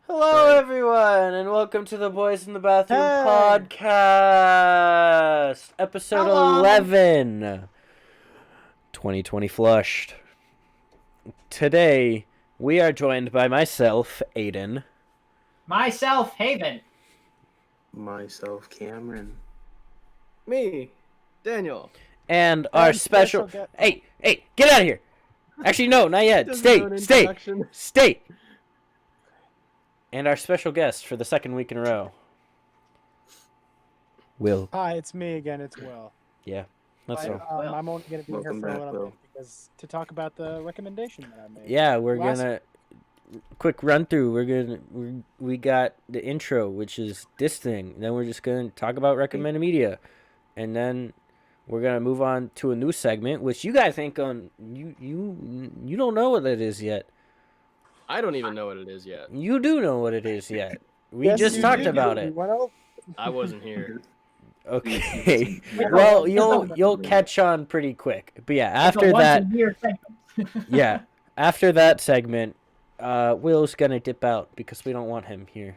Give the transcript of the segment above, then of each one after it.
Hello, everyone, and welcome to the Boys in the Bathroom Hey! podcast, episode Hello. 11, 2020 Flushed. Today, we are joined by myself, Aidan. Myself, Haven. Myself, Cameron. Me, Daniel. And our special... guest. Hey, get out of here! Actually, no, not yet. Stay! And our special guest for the second week in a row, Will. Hi, it's me again. It's Will. Yeah, that's all. I'm only going to be Welcome here for back, a little Will. bit because to talk about the recommendation that I made. Yeah, we're Last- gonna quick run through. We got the intro, which is this thing. Then we're just gonna talk about recommended media, and then we're gonna move on to a new segment, which you guys ain't gonna you don't know what it is yet. I don't even know what it is yet. You do know what it is yet. We Yes, just you talked do. about it. Well, I wasn't here. Okay. Well, you'll catch on pretty quick. But yeah, after that, yeah, after that segment, Will's gonna dip out because we don't want him here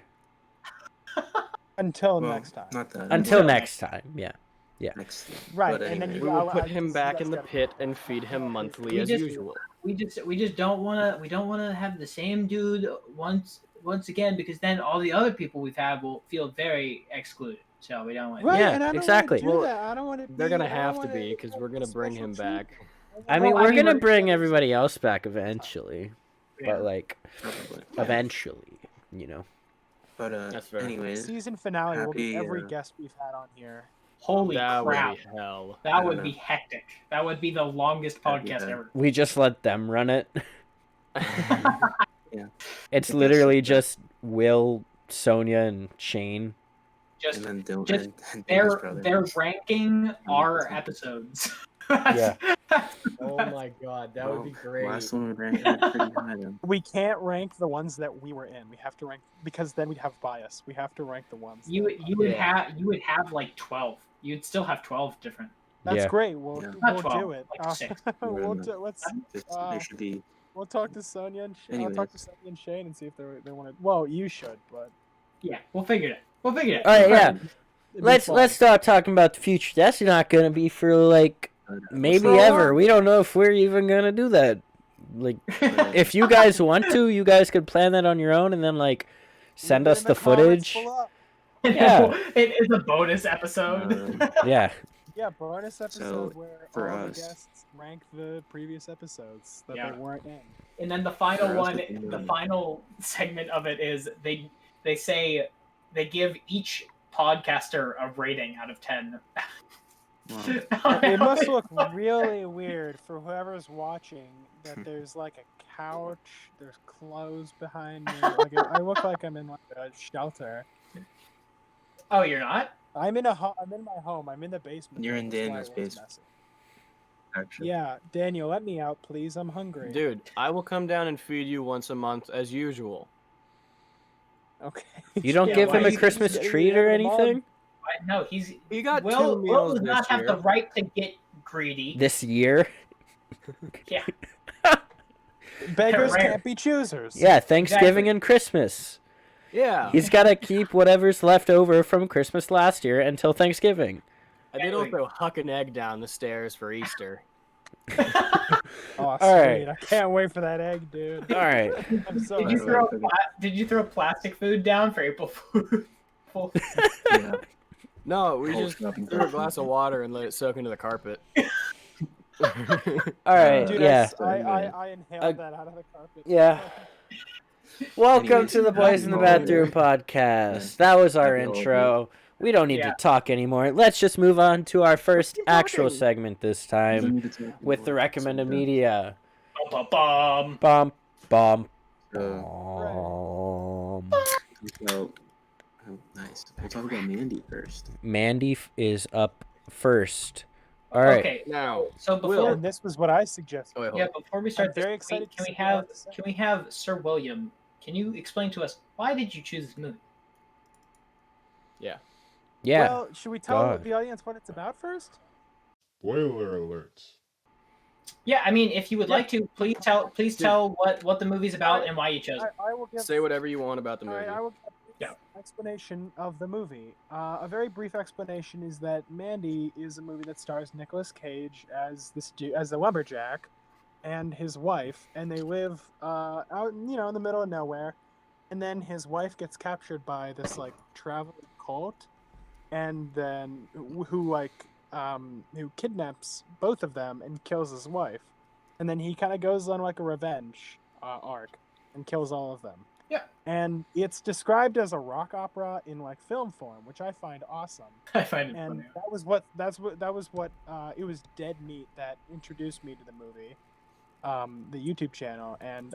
until Well, next time. Not that. until next time. Yeah. Next. Right, but and then anyway. We will put him this back is in the gotta- pit and feed him monthly We as just- usual. We just don't wanna have the same dude once again, because then all the other people we've had will feel very excluded. So we don't want. Right, Yeah, and I don't exactly. Want to do Well, that. I don't want to. They're gonna have to be because we're gonna bring him back. I mean, Well, we're gonna we're- bring everybody else back eventually, but like Probably. eventually, you know. But That's fair. anyways, Season finale will be Happy, every guest we've had on here. Holy That crap! would be hell. That would be hectic. That would be the longest That'd be podcast bad. ever. We just let them run it. Yeah. It's I guess literally so. just Will, Sonia, and Shane. Just and then Dylan, just and Dylan's brother. they're ranking our episodes. Yeah. Oh my god, that would be great. Last one would rank that pretty high then. We can't rank the ones that we were in. We have to rank because then we'd have bias. We have to rank the ones. You would have like 12. You'd still have 12 different. That's Yeah. great. We'll Yeah. Not we'll 12, do it. like 6. Let's There should be. we'll talk to Sonia and I'll Anyways. talk to Sonia and Shane and see if they want to. Well, you should, but Yeah, we'll figure it. We'll figure it. All right, yeah. it'd be Let's fun. start talking about the future. That's not gonna be for like maybe For a ever. while. We don't know if we're even gonna do that. Like, if you guys want to, you guys could plan that on your own and then like send Leave it us in the comments footage. below. Yeah. It is a bonus episode. Yeah. Yeah, bonus episode So, where for all the us- guests rank the previous episodes that Yeah. they weren't in. And then the final For us, one, it's the really- final segment of it is they say they give each podcaster a rating out of 10. Wow. It must look really weird for whoever's watching that there's like a couch, there's clothes behind me. Like I look like I'm in like a shelter. Oh, you're not? I'm in my home. I'm in the basement. You're in That's why Daniel's it looks basement. messy. Actually. Yeah, Daniel, let me out, please. I'm hungry. Dude, I will come down and feed you once a month as usual. Okay. You don't Yeah, give why him a you- Christmas you- treat you or have them on. anything No, he's He got Will. 2 Will meals does this not have year. the right to get greedy. this year. Yeah. Beggars Rare. can't be choosers. Yeah, Thanksgiving Exactly. and Christmas. Yeah. He's got to keep whatever's left over from Christmas last year until Thanksgiving. I did also huck an egg down the stairs for Easter. Oh, sweet. right. I can't wait for that egg, dude. All right. I'm so Did you excited. did you throw plastic food down for April Fool? Yeah. No, we Oh, just nothing. threw a glass of water and let it soak into the carpet. All right. Dude, yeah. I inhaled that out of the carpet. Yeah. Welcome Anyways, to the Boys in the happy Bathroom holiday. podcast. That was our Happy holiday. intro. We don't need Yeah. to talk anymore. Let's just move on to our first keep actual talking. segment this We time need to talk with the more. recommended So, media. Bum. Bum, bum, So, bum. oh, nice. We'll talk about Mandy first. Mandy is up first. All right. Okay. Now, So Will. before And this was what I suggested. oh, wait, hold yeah, on. before we start, I'm very this, excited Can to we see what you have have to say. can we have Sir William? Can you explain to us why did you choose this movie? Yeah. Well, should we tell God. the audience what it's about first? Spoiler alert. Yeah, I mean, if you would like to, please tell what the movie's about and why you chose it. I will give. Say whatever you want about the All movie. right, I will give a brief explanation of the movie. A very brief explanation is that Mandy is a movie that stars Nicolas Cage as as the lumberjack, and his wife, and they live out in the middle of nowhere, and then his wife gets captured by this like traveling cult, and then who kidnaps both of them and kills his wife, and then he kind of goes on like a revenge arc and kills all of them. Yeah. And it's described as a rock opera in like film form, which I find awesome. I find it And funny. that was what it was Dead Meat that introduced me to the movie, the YouTube channel, and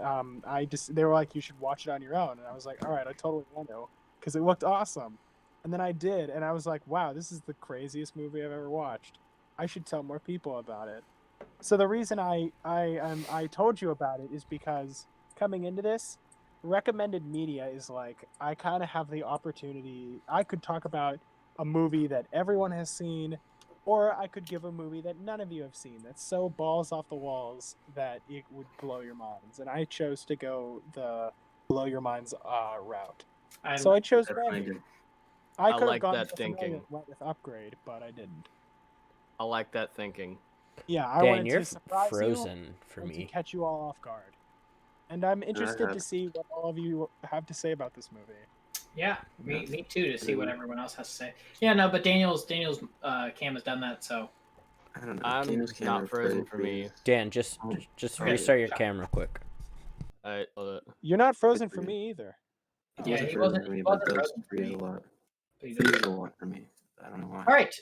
they were like, you should watch it on your own, and I was like, all right, I totally want to, because it looked awesome. And then I did, and I was like, wow, this is the craziest movie I've ever watched. I should tell more people about it. So the reason I told you about it is because coming into this, recommended media is like, I kind of have the opportunity. I could talk about a movie that everyone has seen, or I could give a movie that none of you have seen that's so balls off the walls that it would blow your minds. And I chose to go the blow your minds route. So I chose Mandy. I could have like gone that with Familiar thinking. and went with Upgrade, but I didn't. I like that thinking. Yeah, I Dan, wanted you're to surprise frozen for and to me. catch you all off guard. And I'm interested to see what all of you have to say about this movie. Yeah, me too, to see what everyone else has to say. Yeah, no, but Daniel's cam has done that, so. I don't know. I'm Daniel's camera not frozen pretty for me. Dan, just restart your camera quick. Alright, hold it. You're not frozen for me either. Yeah, It he wasn't wasn't- frozen for me, he but wasn't does frozen for freeze me. a lot. But he Freezes doesn't. a lot for me. I don't know why. All right.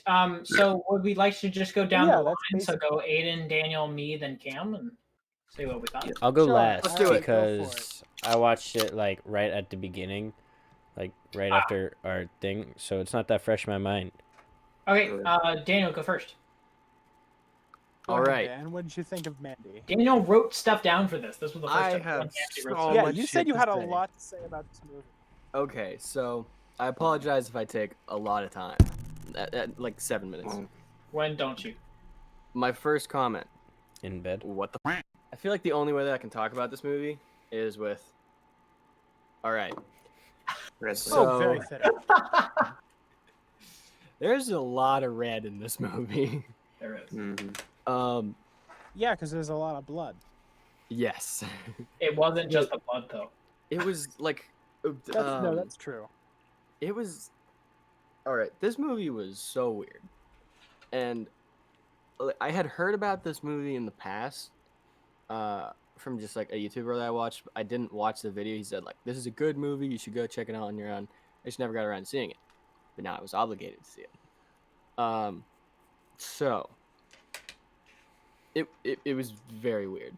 So would we like to just go down Yeah, the line? that's So go Aidan, Daniel, me, then Cam, and see what we thought. Yeah. I'll go Sure, last let's do it. Go for because I watched it like right at the beginning, like right after our thing, so it's not that fresh in my mind. Okay, Daniel, go first. Go All ahead, right. Dan, what did you think of Mandy? Daniel wrote stuff down for this. This was the first I time have he actually so wrote stuff Yeah, much you shit said you to had a say. lot to say about this movie. Okay, so I apologize if I take a lot of time. At like 7 minutes. Well, When don't you? My first comment. In bed. What the f? I feel like the only way that I can talk about this movie is with. Alright. red So- Very fitting. There's a lot of red in this movie. There is. Mm-hmm. Yeah, because there's a lot of blood. Yes. It wasn't just the blood, though. It was like. That's true. It was. Alright, this movie was so weird. And I had heard about this movie in the past from just like a YouTuber that I watched. I didn't watch the video. He said, like, this is a good movie. You should go check it out on your own. I just never got around to seeing it. But now I was obligated to see it. So. It was very weird.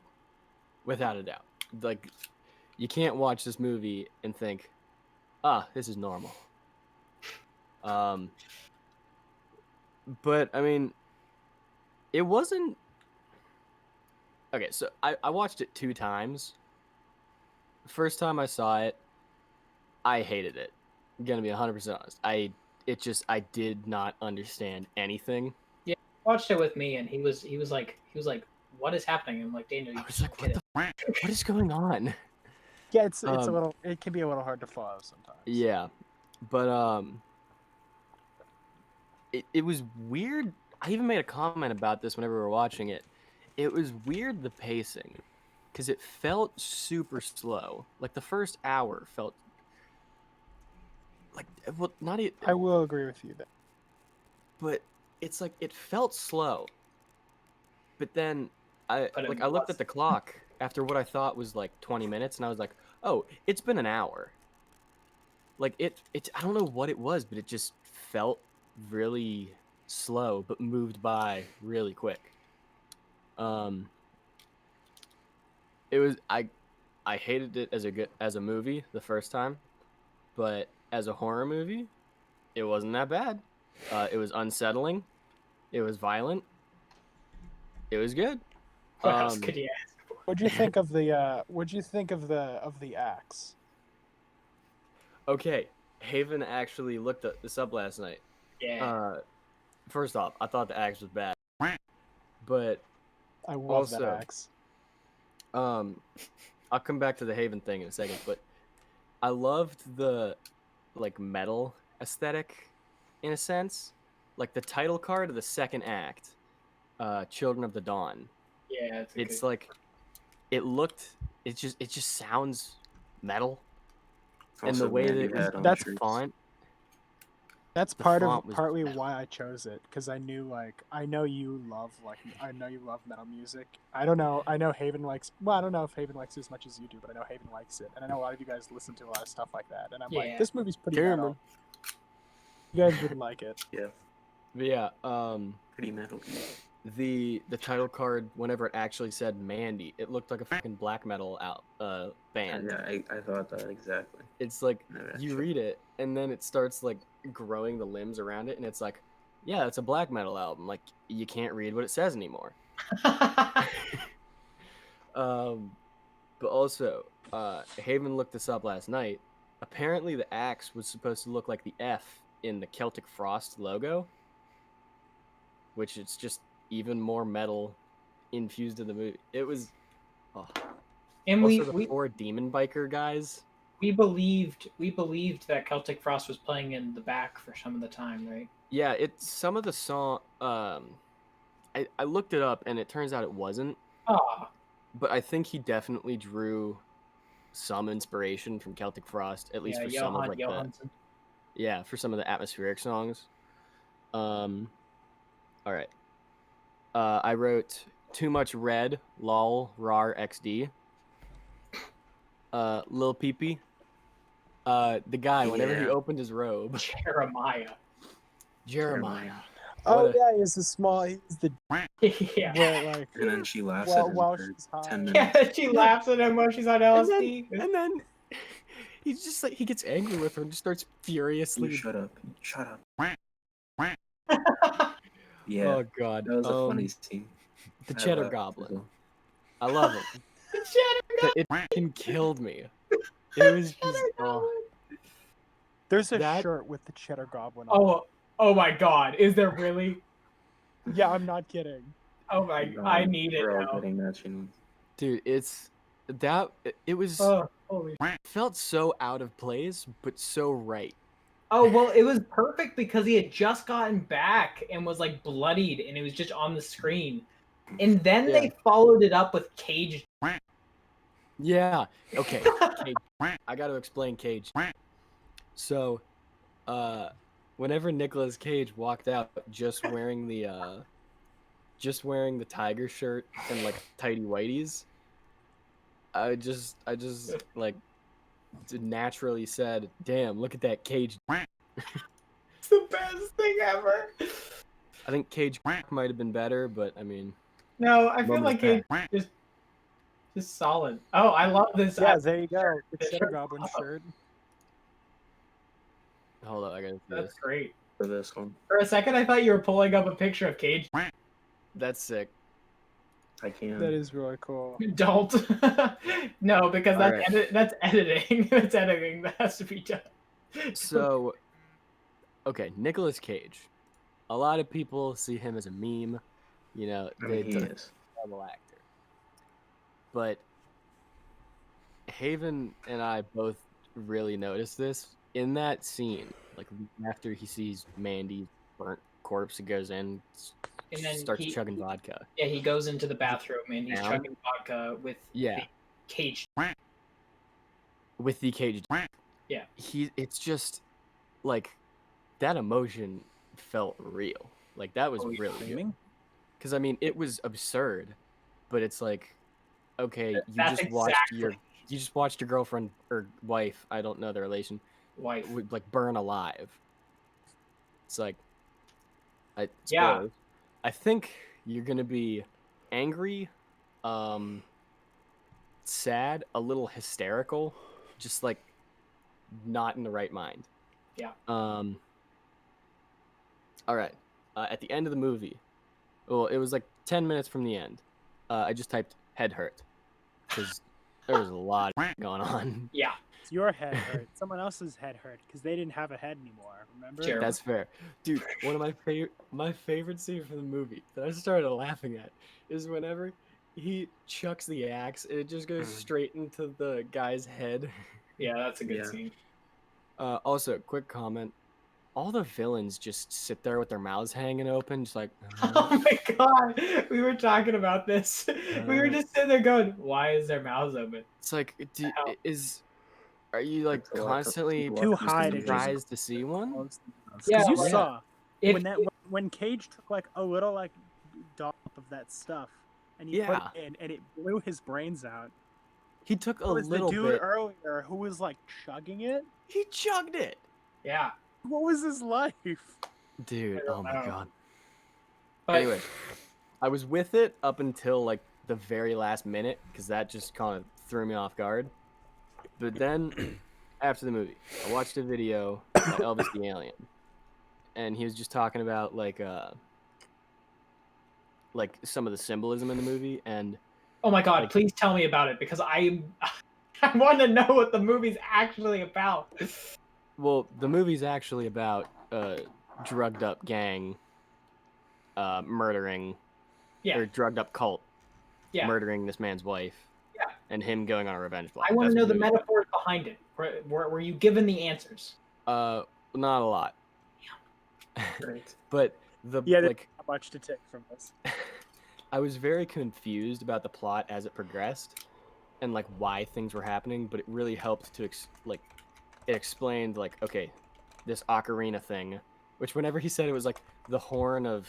Without a doubt. Like, you can't watch this movie and think, this is normal. But I mean, it wasn't. Okay, so I watched it 2 times. First time I saw it, I hated it. I'm gonna be 100% honest. I did not understand anything. He watched it with me, and he was like, what is happening? I'm like, Daniel, you I was like, get what is going on? Yeah, it's a little. It can be a little hard to follow sometimes. Yeah, but it was weird. I even made a comment about this whenever we were watching it. It was weird, the pacing, because it felt super slow. Like the first hour felt like, well, not even. I will agree with you there. But it's like it felt slow. But then I looked at the clock after what I thought was like 20 minutes, and I was like, oh, it's been an hour. Like it I don't know what it was, but it just felt really slow, but moved by really quick. It was I hated it as a movie the first time, but as a horror movie, it wasn't that bad. It was unsettling. It was violent. It was good. What else could you ask for? What'd you think of the? What'd you think of the axe? Okay, Haven actually looked this up last night. Yeah. First off, I thought the axe was bad, but I love Also, that axe. I'll come back to the Haven thing in a second, but I loved the like metal aesthetic in a sense. Like the title card of the second act, Children of the Dawn. Yeah, It's like it just sounds metal. And the Also, way Randy that had on That's shirts. font, That's the partly font was why I chose it, because I know you love metal music. I don't know. I know Haven likes. Well, I don't know if Haven likes it as much as you do, but I know Haven likes it, and I know a lot of you guys listen to a lot of stuff like that. And I'm like, Yeah. this movie's pretty Can't metal. remember. You guys would like it. Yeah, But yeah, pretty metal. the title card, whenever it actually said Mandy, it looked like a fucking black metal band. Yeah, I thought that exactly. It's like No, you actually. read it and then it starts like growing the limbs around it, and it's like, yeah, it's a black metal album. Like you can't read what it says anymore. But also, Haven looked this up last night. Apparently, the axe was supposed to look like the F in the Celtic Frost logo, which it's just even more metal infused in the movie. It was. Oh. And Also, the we four demon biker guys. we believed that Celtic Frost was playing in the back for some of the time, right? Yeah, it's some of the song. I looked it up, and it turns out it wasn't. Ah, But I think he definitely drew some inspiration from Celtic Frost, at least yeah, for some of Johan like Johansson. for some of the atmospheric songs. All right. I wrote too much red, lol, rar, xd. Lil Peepee. The guy, whenever he Yeah. opened his robe, Jeremiah. Jeremiah. Oh What a- yeah, he's the small. He's the Yeah. where like And then she laughs while at him while for she's high. 10 minutes. Yeah, she laughs at him while she's on And LSD. then he's just like he gets angry with her and just starts furiously. You shut up. Shut up. Yeah, Oh god. that was a funny scene. The I Cheddar laughed as Goblin. well. I love him. Cheddar It fucking killed me. It was just Goblin. There's a That- shirt with the Cheddar Goblin on. Oh my God! Is there really? it. Yeah, I'm not kidding. Oh my! No, I need it we're all now. getting matching ones. dude. It was Oh, holy! felt so out of place, but so right. Oh well, it was perfect because he had just gotten back and was like bloodied, and it was just on the screen. And then Yeah. they followed it up with Cage. Yeah. Okay. Cage. I got to explain Cage. So, whenever Nicolas Cage walked out just wearing the tiger shirt and like tidy whities, I just like naturally said, "Damn, look at that Cage." It's the best thing ever. I think Cage might have been better, but I mean, No, I feel Moment like of Cage just solid. Oh, I love this. Yeah, there you go. The The Cheddar shirt. Goblin shirt. hold up, I gotta see this. That's great. For this one, For a second, I thought you were pulling up a picture of Cage. That's sick. I can. That is really cool. Don't. No, because that's Alright. that's editing. That's editing. That has to be done. So, okay, Nicolas Cage. A lot of people see him as a meme. You know, I mean, he he's is. a terrible actor. But Haven and I both really noticed this in that scene. Like after he sees Mandy's burnt corpse, he goes in, And then starts he- chugging vodka. Yeah, he goes into the bathroom and he's Down. chugging vodka with Yeah. the Cage. With the Cage. Yeah. It's just like that emotion felt real. Like that was Oh, you're really good. Screaming? Because I mean, it was absurd, but it's like, okay, you That's just watched exactly. your girlfriend or wife, I don't know the relation, Wife. would like burn alive. It's like, Yeah. spoilers. I think you're gonna be angry, sad, a little hysterical, just like not in the right mind. Yeah. All right. At the end of the movie, well, it was like 10 minutes from the end. I just typed head hurt because there was a lot going on. Yeah. your head hurt, someone else's head hurt because they didn't have a head anymore. Remember? Sure. That's fair, dude. One of my favorite scenes from the movie that I started laughing at is whenever he chucks the axe and it just goes straight into the guy's head. Yeah, that's a good Yeah. scene. Also, quick comment: all the villains just sit there with their mouths hanging open, just like. Oh my god, we were talking about this. We were just sitting there going, "Why is their mouths open?" It's like, How? are you like It's a lot of constantly people Too watching high this to movie. surprised to see one? Because Yeah, you like- saw If when Cage took like a little like dollop of that stuff and he put Yeah. it in and it blew his brains out. He took a It was the little dude bit. earlier who was like chugging it. He chugged it, yeah, What was his life? dude. I don't Oh my know. god. but Anyway, I was with it up until like the very last minute because that just kind of threw me off guard. But then, after the movie, I watched a video by Elvis the Alien, and he was just talking about like some of the symbolism in the movie, and oh my god, like- please tell me about it because I want to know what the movie's actually about. well, the movie's actually about a drugged up gang murdering Yeah, or drugged up cult yeah. murdering this man's wife. Yeah. And him going on a revenge plot. I want That's to know what the movie's about. metaphors behind it. Were you given the answers? Not a lot. Great. But the Yeah, there's like not much to take from this. I was very confused about the plot as it progressed and like why things were happening, but it really helped to it explained like, okay, this ocarina thing, which whenever he said it was like the horn of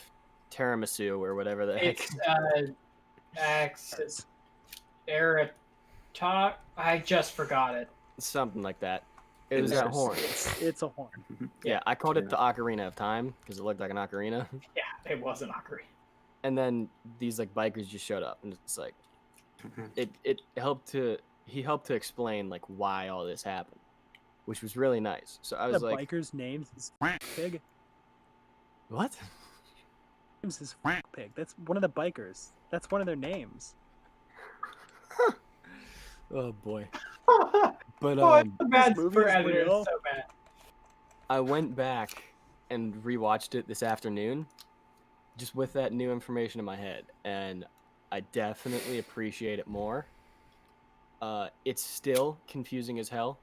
tiramisu or whatever the heck. It's talk. I just forgot it. Something like that. It was that horn. It's a horn. Yeah, I called it the Ocarina of Time because it looked like an ocarina. Yeah, it was an ocarina. And then these like bikers just showed up, and it's like it he helped to explain like why all this happened, which was really nice. So I was The like, biker's names is Pig. what? Names is Pig. That's one of the bikers. That's one of their names. Oh boy. But Oh, it's so bad movie for is editors. real. So bad. I went back and rewatched it this afternoon, just with that new information in my head, and I definitely appreciate it more. It's still confusing as hell,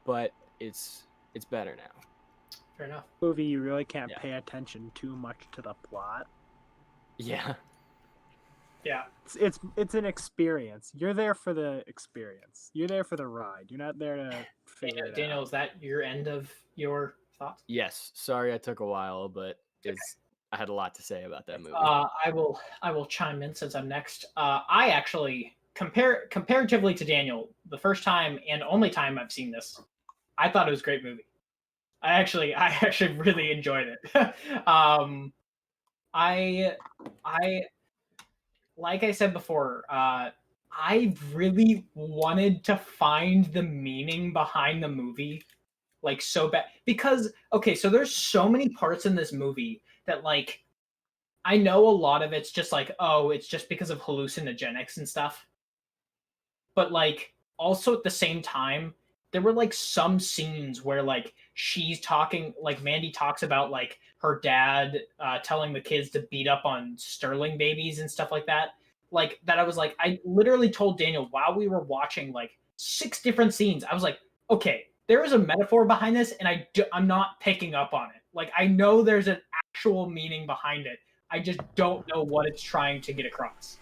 but it's better now. Fair enough. Movie, you really can't Yeah. pay attention too much to the plot. Yeah. Yeah. It's an experience. You're there for the experience. You're there for the ride. You're not there to figure it Daniel, out. is that your end of your thoughts? Yes. Sorry I took a while, but I had a lot to say about that movie. I will chime in since I'm next. I actually comparatively to Daniel, the first time and only time I've seen this, I thought it was a great movie. I actually really enjoyed it. I like I said before, I really wanted to find the meaning behind the movie, like so bad. Because okay, so there's so many parts in this movie that like I know a lot of it's just like, oh, it's just because of hallucinogenics and stuff. But like also at the same time, there were like some scenes where like she's talking, like Mandy talks about like her dad telling the kids to beat up on Sterling babies and stuff like that. Like that, I was like, I literally told Daniel while we were watching like 6 different scenes, I was like, okay, there is a metaphor behind this, and I'm not picking up on it. Like I know there's an actual meaning behind it. I just don't know what it's trying to get across.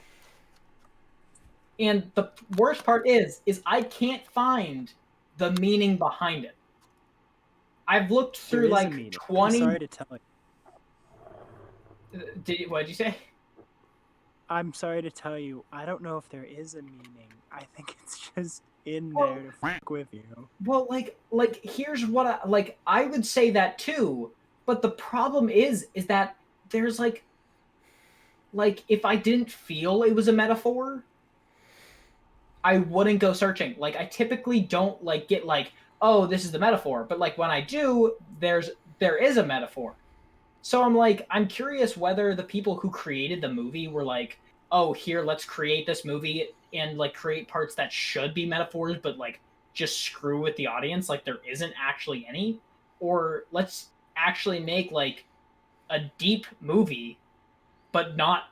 And the worst part is I can't find the meaning behind it. I've looked There through is a like meaning. 20. I'm sorry to tell you. What did you say? I'm sorry to tell you. I don't know if there is a meaning. I think it's just in Well- there to fuck with you. Well, like here's what I would say that too, but the problem is that there's like if I didn't feel it was a metaphor, I wouldn't go searching. Like I typically don't like get like, oh, this is the metaphor, but like when I do, there is a metaphor. So I'm curious whether the people who created the movie were like, oh, here, let's create this movie and like create parts that should be metaphors, but like just screw with the audience, like there isn't actually any, or let's actually make like a deep movie, but not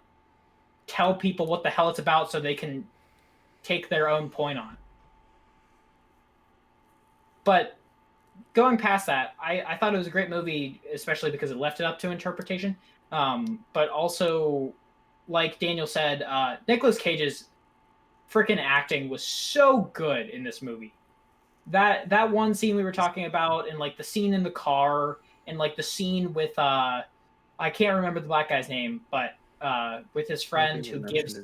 tell people what the hell it's about so they can take their own point on it. But going past that, I thought it was a great movie, especially because it left it up to interpretation. But also, like Daniel said, Nicolas Cage's freaking acting was so good in this movie. That one scene we were talking about, and like the scene in the car, and like the scene with I can't remember the black guy's name, but with his friend who gives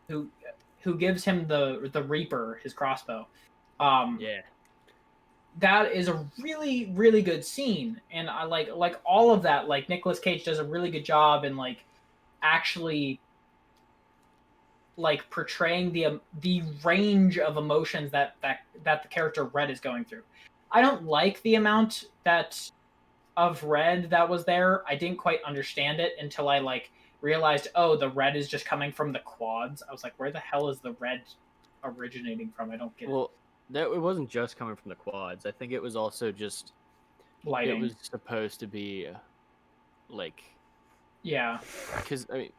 who gives him the Reaper, his crossbow. Yeah. That is a really really good scene, and I like all of that. Like Nicolas Cage does a really good job in like actually like portraying the range of emotions that the character Red is going through. I don't like the amount that of red that was there. I didn't quite understand it until I like realized, oh, the red is just coming from the quads. I was like, where the hell is the red originating from? I don't get Well, it wasn't just coming from the quads. I think it was also just it. Lighting. it was supposed to be like, yeah, because I mean,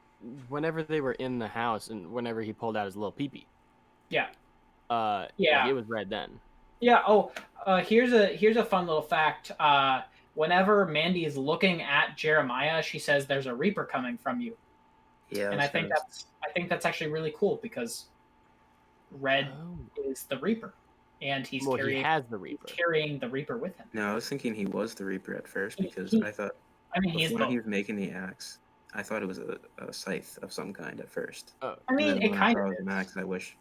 whenever they were in the house and whenever he pulled out his little peepee, yeah, like, yeah, it was red then. yeah. Oh, here's a fun little fact. Whenever Mandy is looking at Jeremiah, she says, "There's a Reaper coming from you." Yeah, And I think that's actually really cool because Red is the Reaper, and he has the Reaper. He's carrying the Reaper with him. No, I was thinking he was the Reaper at first because I thought before he was making the axe, I thought it was a scythe of some kind at first. Oh. I mean, it kind of is. An axe, I wish.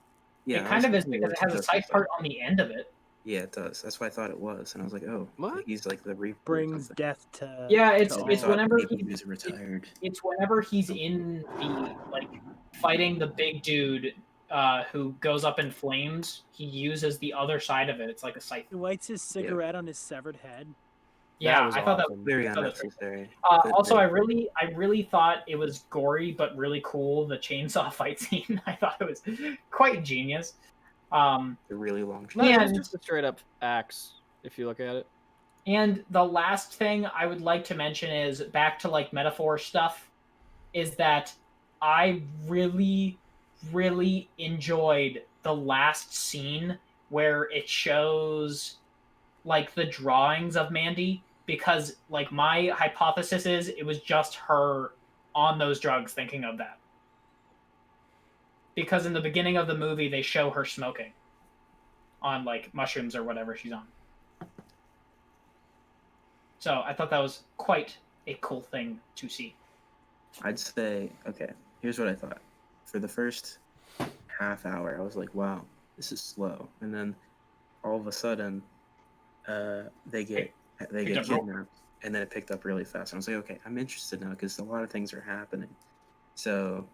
Yeah, it kind of is because it has a scythe part on the end of it. Yeah, it does. That's what I thought it was, and I was like, oh, what? He's like the Reaper. Brings death to. Yeah, it's whenever he's retired. It's whenever he's in the like fighting the big dude who goes up in flames. He uses the other side of it. It's like a scythe. He lights his cigarette on his severed head. Yeah, I thought that was very unnecessary. Also, I really thought it was gory but really cool. The chainsaw fight scene. I thought it was quite genius. The really long. No, it's just a straight up axe if you look at it. And the last thing I would like to mention is back to like metaphor stuff. Is that I really, really enjoyed the last scene where it shows like the drawings of Mandy, because like my hypothesis is it was just her on those drugs thinking of that. Because in the beginning of the movie they show her smoking on like mushrooms or whatever she's on. So I thought that was quite a cool thing to see. I'd say, okay, here's what I thought. For the first half hour, I was like, wow, this is slow. And then all of a sudden, they get kidnapped, and then it picked up really fast. And I was like, okay, I'm interested now because a lot of things are happening. So,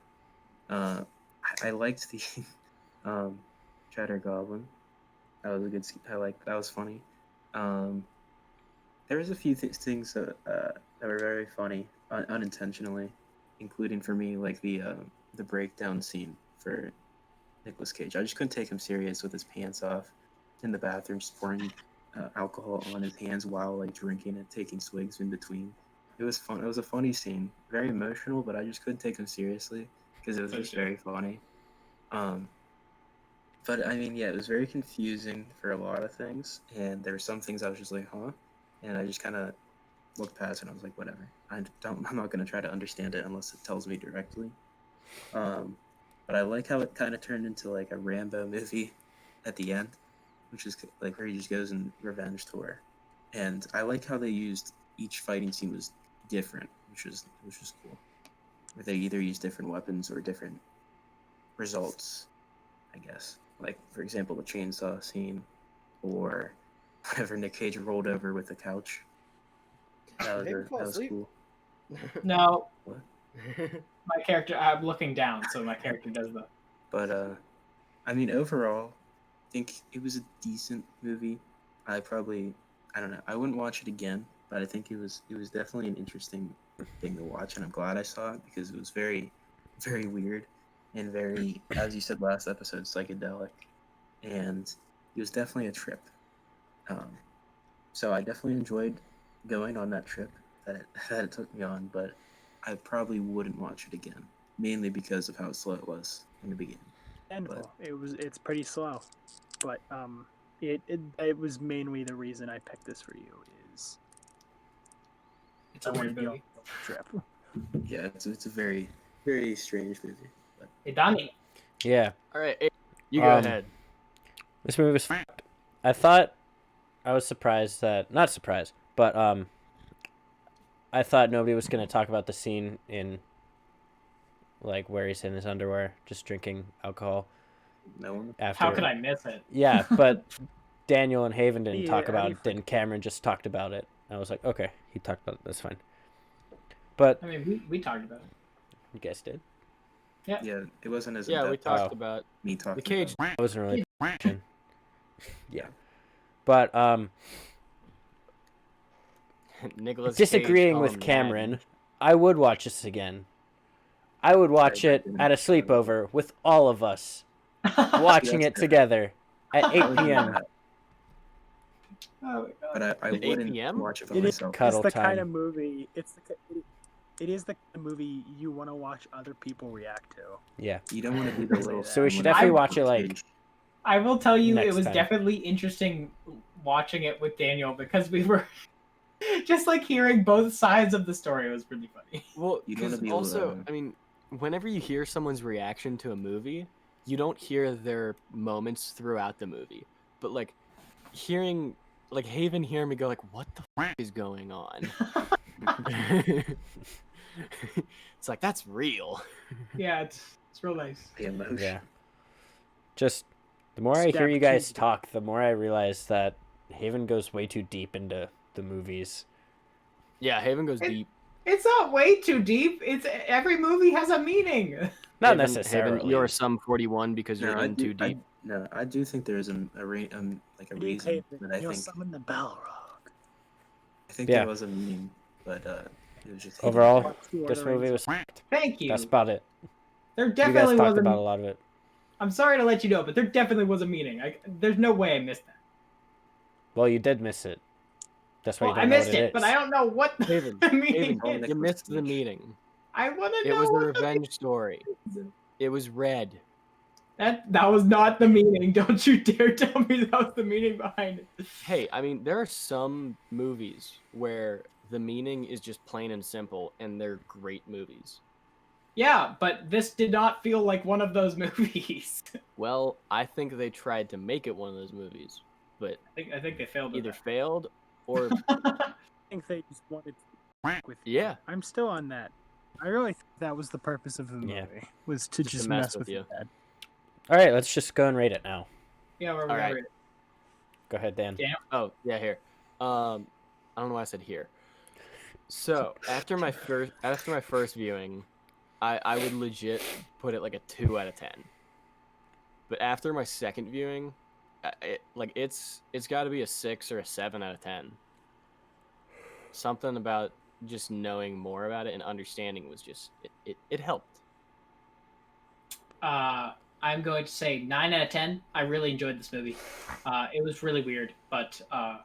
I liked the Cheddar Goblin. That was a good. That was funny. There was a few things that were very funny, unintentionally, including for me like the breakdown scene for Nicolas Cage. I just couldn't take him serious with his pants off in the bathroom, just pouring alcohol on his hands while like drinking and taking swigs in between. It was fun. It was a funny scene, very emotional, but I just couldn't take him seriously because it was just very funny. But I mean, yeah, it was very confusing for a lot of things, and there were some things I was just like, huh, and I just kind of looked past it and I was like, whatever. I'm not gonna try to understand it unless it tells me directly. But I like how it kind of turned into like a Rambo movie at the end, which is like where he just goes in revenge tour, and I like how they used each fighting scene was different, which was cool. Where they either used different weapons or different results, I guess. Like for example, the chainsaw scene, or whenever Nick Cage rolled over with the couch. That was cool. No. What? My character, I'm looking down, so my character does that. But I mean, overall, I think it was a decent movie. I don't know. I wouldn't watch it again, but I think it was definitely an interesting thing to watch, and I'm glad I saw it because it was very, very weird and very, as you said last episode, psychedelic. And it was definitely a trip. So I definitely enjoyed going on that trip that that it took me on, but I probably wouldn't watch it again, mainly because of how slow it was in the beginning. Understandable. It's pretty slow, but it was mainly the reason I picked this for you is It's a I want to weird be on movie. a trip. Yeah, it's a very very strange movie. But Hey, Donnie. Yeah. All right, Aidan, you go ahead. This movie was. I thought I was surprised that not surprised, but I thought nobody was gonna talk about the scene in like where he's in his underwear, just drinking alcohol no one. after. How could I miss it? Yeah, but Daniel and Haven didn't Yeah, talk how do about you it. Then Cameron just talked about it. I was like, okay, he talked about it. That's fine. But I mean, we talked about it. you guys did. Yeah. Yeah, it wasn't as Yeah, we in-depth as talked about me talking the cage. about I wasn't really paying attention. Yeah, but Nicholas disagreeing Cage with calling Cameron, Madden. I would watch this again. I would watch Sorry, it but at a sleepover with all of us, watching that's it fair. together at I 8 would do p.m. that, Oh my but god. I At 8 wouldn't p.m.? watch it by It is myself. Cuddle the time. kind of movie. It is the kind of movie you want to watch other people react to. Yeah. You don't want to be the little. So we should someone definitely on watch it, the like- stage. I will tell you, it Next was time. definitely interesting watching it with Daniel because we were just like hearing both sides of the story. It was pretty funny. Well, You don't because wanna be, also, I mean, whenever you hear someone's reaction to a movie, you don't hear their moments throughout the movie. But like hearing, like Haven hearing me go like, "What the is going on?" It's like that's real. Yeah, it's real nice. The emotion. Yeah. Just the more I hear you guys talk, the more I realize that Haven goes way too deep into the movies. Yeah, Haven goes It- deep. It's not way too deep. It's every movie has a meaning. Not Haven, necessarily. you're some 41 because you're in too deep. No, I do think there is like a reason that I You'll think summon the Balrog. I think Yeah. there was a meaning, but it was just Overall, Lord this of the movie Rings. was. Thank you. That's about it. There You guys definitely talked was about a lot of it. I'm sorry to let you know, but there definitely was a meaning. There's no way I missed that. Well, you did miss it. That's why Well, you I don't know missed what it, but I is. don't know what Haven, the meaning Haven, is. you missed the meaning. I want to It know was a what the revenge story. meaning It was red. is. That was not the meaning. Don't you dare tell me that was the meaning behind it. Hey, I mean, there are some movies where the meaning is just plain and simple, and they're great movies. Yeah, but this did not feel like one of those movies. Well, I think they tried to make it one of those movies, but I think they failed with either that. failed or I think they just wanted to work with you. yeah, I'm still on that. I really think that was the purpose of the movie, Yeah. was to just mess with you. your dad. All right, let's just go and rate it now. Yeah, we're All right. right. Go ahead, Dan. Yeah. Oh, yeah, here. I don't know why I said here. So after my first viewing, I would legit put it like a 2 out of 10. But after my second viewing, it's got to be a 6 or a 7 out of 10. Something about just knowing more about it and understanding was just it helped. I'm going to say 9 out of 10. I really enjoyed this movie. It was really weird, but I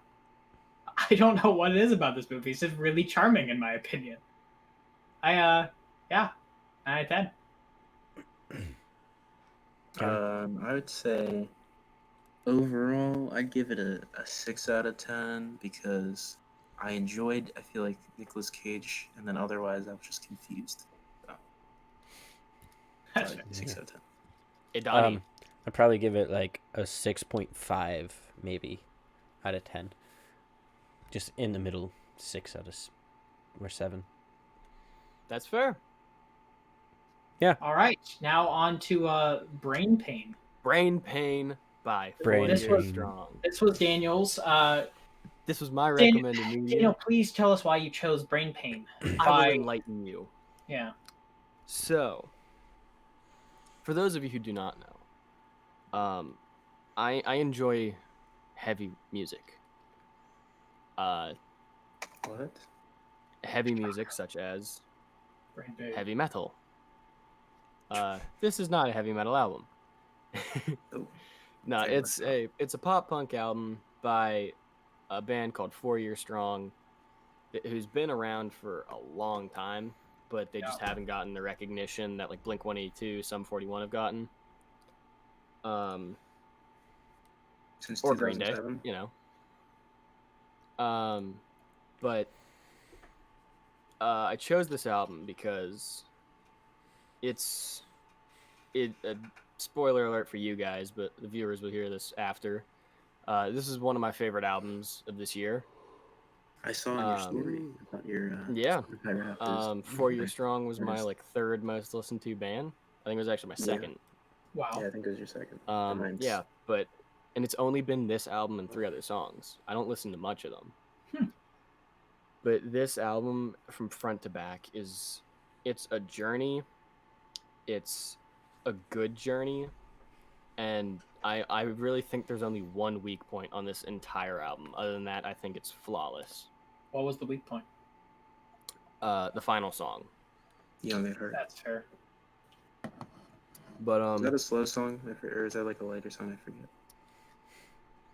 don't know what it is about this movie. It's just really charming, in my opinion. Yeah, 9 out of 10. I would say overall I'd give it a 6 out of 10 because I feel like Nicolas Cage, and then otherwise I was just confused. So, That's probably fair. 6 out of 10. Donnie, I'd probably give it like a 6.5 maybe out of 10. Just in the middle, 6 out of or 7. that's fair. All right, now on to Brain Pain. Brain Pain by Brain 4 This Years Pain. Strong. This was Daniel's. This was my Daniel- recommended movie. Daniel, please tell us why you chose Brain Pain. I will enlighten you. Yeah. So, for those of you who do not know, I enjoy heavy music. What? Heavy music such as Brain Pain. heavy metal. This is not a heavy metal album. Oh. No, Fair it's a pop punk album by a band called 4 Year Strong, who's been around for a long time, but they just haven't gotten the recognition that like Blink 182, Sum 41 have gotten. Since Or Green Day, 2007. you know. But I chose this album because spoiler alert for you guys, but the viewers will hear this after. This is one of my favorite albums of this year. I saw in your story about your Yeah. Spotify Raptors. 4 Year Strong was my artist. like third most listened to band. I think it was actually my second. Wow. Yeah, I think it was your second. Yeah, and it's only been this album and 3 other songs. I don't listen to much of them. But this album from front to back it's a journey. It's a good journey. And I really think there's only one weak point on this entire album. Other than that, I think it's flawless. What was the weak point? The final song. Young at Heart. That's fair. But Is that a slow song, or is that like a lighter song? I forget.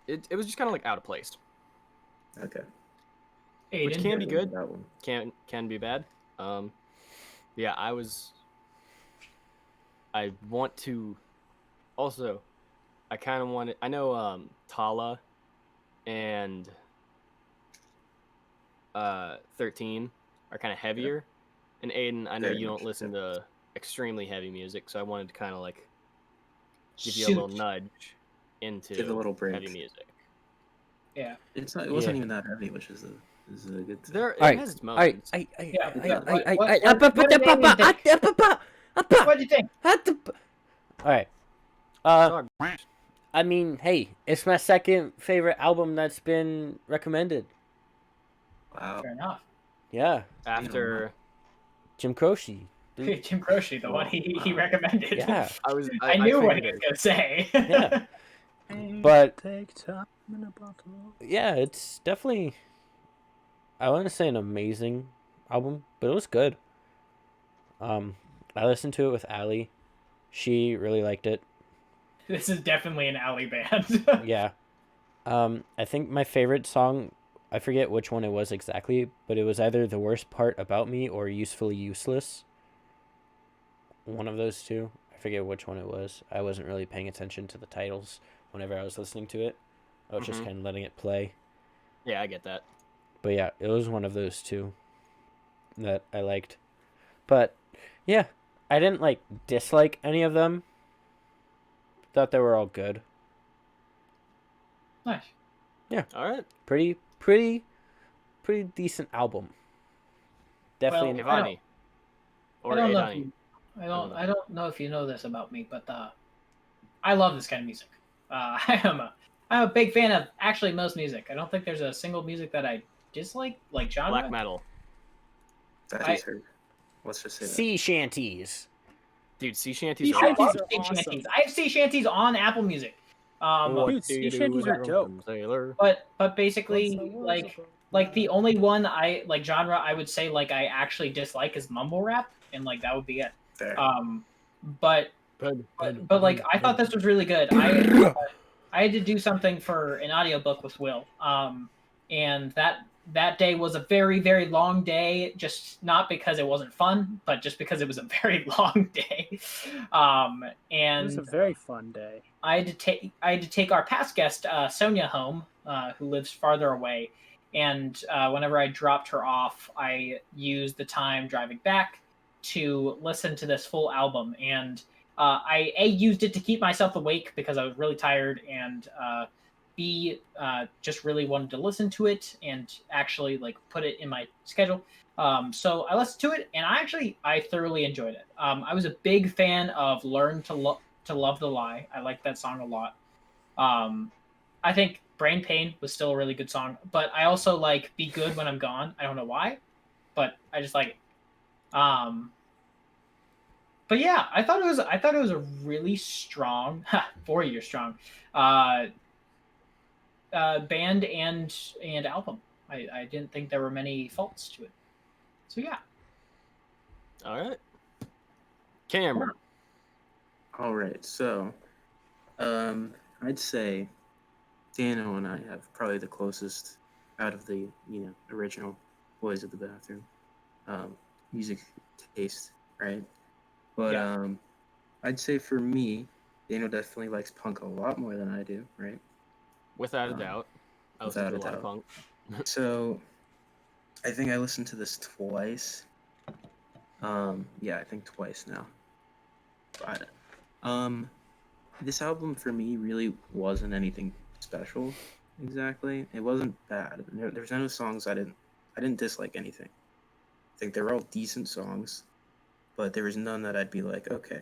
it was just kind of like out of place. Okay. Aidan, Which can be good, That one. can be bad. Yeah, I want to. Also, I kind of want to. I know Tala and 13 are kind of heavier, and Aidan, I know Very you much, don't listen to extremely heavy music, so I wanted to kind of like give you a Shoot. little nudge into Give a little break. heavy music. Yeah. It wasn't even that heavy, which is a good thing. It All right, has its all right. moments. What do you think? All right. Dog. I mean, hey, it's my second favorite album that's been recommended. Wow. Fair enough. Yeah, After Jim Croce. Dude. Jim Croce, the one he recommended. Yeah, I knew what he figured was gonna say. Yeah. But Take time in a bottle. yeah, it's definitely, I want to say, an amazing album, but it was good. I listened to it with Allie. She really liked it. This is definitely an alley band. Yeah. I think my favorite song, I forget which one it was exactly, but it was either The Worst Part About Me or Usefully Useless. One of those two. I forget which one it was. I wasn't really paying attention to the titles whenever I was listening to it. I was just kind of letting it play. Yeah, I get that. But yeah, it was one of those two that I liked. But yeah, I didn't like dislike any of them. Thought they were all good. Nice. All right. Pretty decent album. Definitely. Well, Ivani. Or I don't know. Aidani. I don't know if you know this about me, but I love this kind of music. I'm a big fan of actually most music. I don't think there's a single music that I dislike, like genre. Black metal. That is her. Let's just say that. Sea shanties. Dude, sea shanties Sea are shanties awesome. are Sea awesome. shanties. I have sea shanties on Apple Music. What Dude, do sea you do shanties with are a dope. drunken sailor? But basically like the only one I like genre I would say like I actually dislike is mumble rap, and like that would be it. Fair. But like I thought this was really good. I had to do something for an audiobook with Will. And that day was a very, very long day, just not because it wasn't fun, but just because it was a very long day. And It was a very fun day. I had to take our past guest Sonia home, who lives farther away, and whenever I dropped her off, I used the time driving back to listen to this full album, and I used it to keep myself awake because I was really tired, and B just really wanted to listen to it and actually like put it in my schedule. So I listened to it, and I thoroughly enjoyed it. I was a big fan of "Learn to Love the Lie." I like that song a lot. I think "Brain Pain" was still a really good song, but I also like "Be Good When I'm Gone." I don't know why, but I just like it. But yeah, I thought it was a really strong, 4 year strong, band and album. I didn't think there were many faults to it. So yeah. All right. Cameron. All right. So, I'd say Daniel and I have probably the closest out of the original Boys at the Bathroom music taste, right? But Yeah. I'd say for me, Daniel definitely likes punk a lot more than I do, right? Without a Um, doubt. I listen Without to a a lot of doubt. punk. So I think I listened to this twice. Yeah, I think twice now. But this album for me really wasn't anything special. Exactly, it wasn't bad. There's no songs I didn't dislike anything. I think they were all decent songs, but there was none that I'd be like, okay,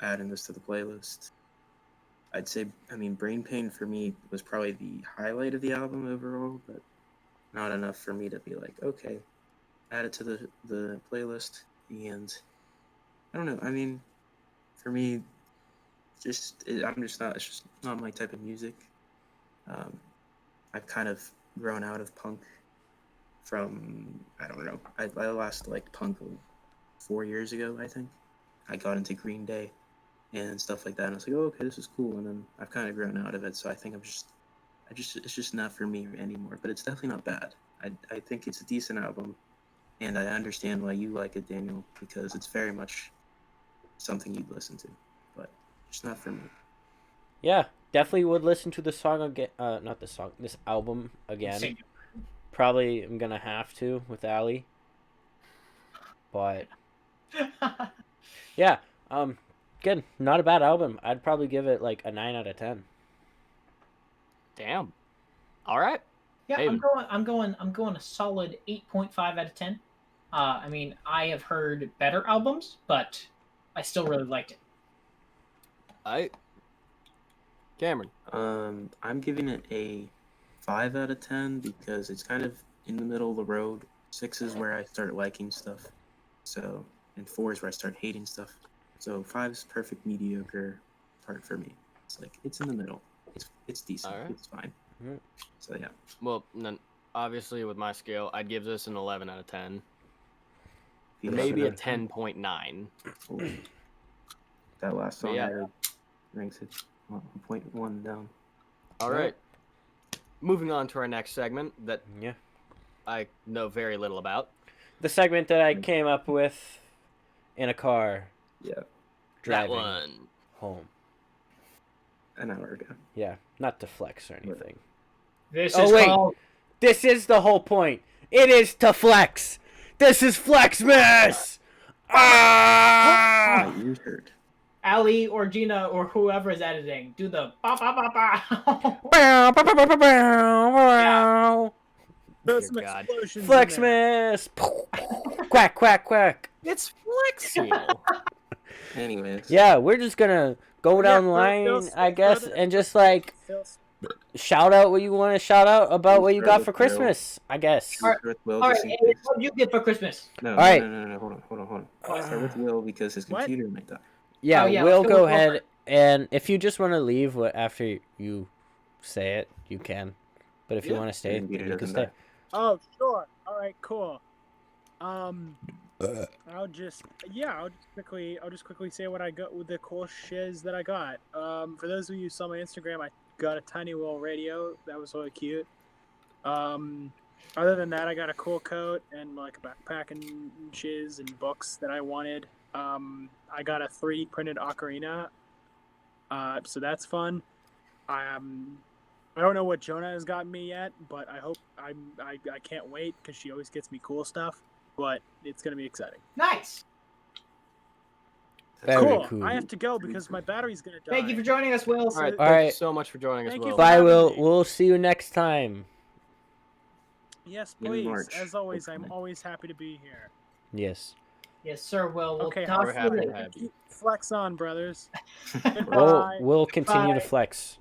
adding this to the playlist. I'd say, I mean, Brain Pain for me was probably the highlight of the album overall, but not enough for me to be like, okay, add it to the playlist. And I don't know. I mean, for me, I'm just not. It's just not my type of music. Um, I've kind of grown out of punk from I don't know. I last liked punk 4 years ago. I think I got into Green Day and stuff like that. And I was like, oh, okay, this is cool. And then I've kind of grown out of it. So I think it's just not for me anymore. But it's definitely not bad. I think it's a decent album, and I understand why you like it, Daniel, because it's very much something you'd listen to, but just not for me. Yeah, definitely would listen to the song again. Not the song. This album again. Same. Probably I'm gonna have to with Ali. But yeah, good. Not a bad album. I'd probably give it like a 9 out of 10. Damn. All right. Yeah, Aidan. I'm going a solid 8.5 out of 10. I mean, I have heard better albums, but I still really liked it. Cameron. I'm giving it a 5 out of 10 because it's kind of in the middle of the road. 6 is where I start liking stuff, so and 4 is where I start hating stuff. So 5 is perfect mediocre part for me. It's like it's in the middle. It's decent. All right. It's fine. Mhm. So yeah. Well, then obviously with my scale, I'd give this an 11 out of 10. The Maybe a 11 out of 10.9. 10. That last song yeah. added ranks it 0.1 down. All right. Moving on to our next segment that Yeah. I know very little about. The segment that I came up with in a car Yeah, driving That one. home. an hour ago. Yeah, not to flex or anything. This Oh, is wait. called This is the whole point. It is to flex. This is Flexmas. Ah! My ears hurt. Ali or Gina or whoever is editing. Do the ba ba ba ba. Bow, bow, bow, bow, bow, bow. There's Dear some God. explosions in there. Flexmas. Quack, quack, quack. It's Flexio. Anyways. Yeah, we're just gonna go down the line, I guess, and just like shout out what you want to shout out about what you got for Christmas, I guess. Start with Will. All right, just in Aidan, case. what did you get for Christmas? No, right. no. Hold on. Start with Will because his What? computer might die. Yeah, Oh, yeah, we'll let's go go with Will ahead, first. and if you just want to leave after you say it, you can. But if you Yeah. want to stay, Your computer then you can doesn't stay. die. Oh, sure. All right, cool. I'll just quickly say what I got with the cool shiz that I got. For those of you who saw my Instagram, I got a tiny little radio that was really cute. Other than that, I got a cool coat and like a backpack and shiz and books that I wanted. I got a 3D printed ocarina, so that's fun. I don't know what Jonah has gotten me yet, but I hope I can't wait because she always gets me cool stuff. But it's gonna be exciting. Nice. Very cool. cool. I have to go because my battery's gonna die. Thank you for joining us, Will. All right. All Thank you right. so much for joining us, Thank you Will. for Bye, having Will. me. We'll see you next time. Yes, In please. March, As always, I'm hopefully. always happy to be here. Yes. Yes, sir, Will. We'll Okay, talk we're to you happy to later. have you. Flex on, brothers. We'll Bye. we'll continue to Bye. flex.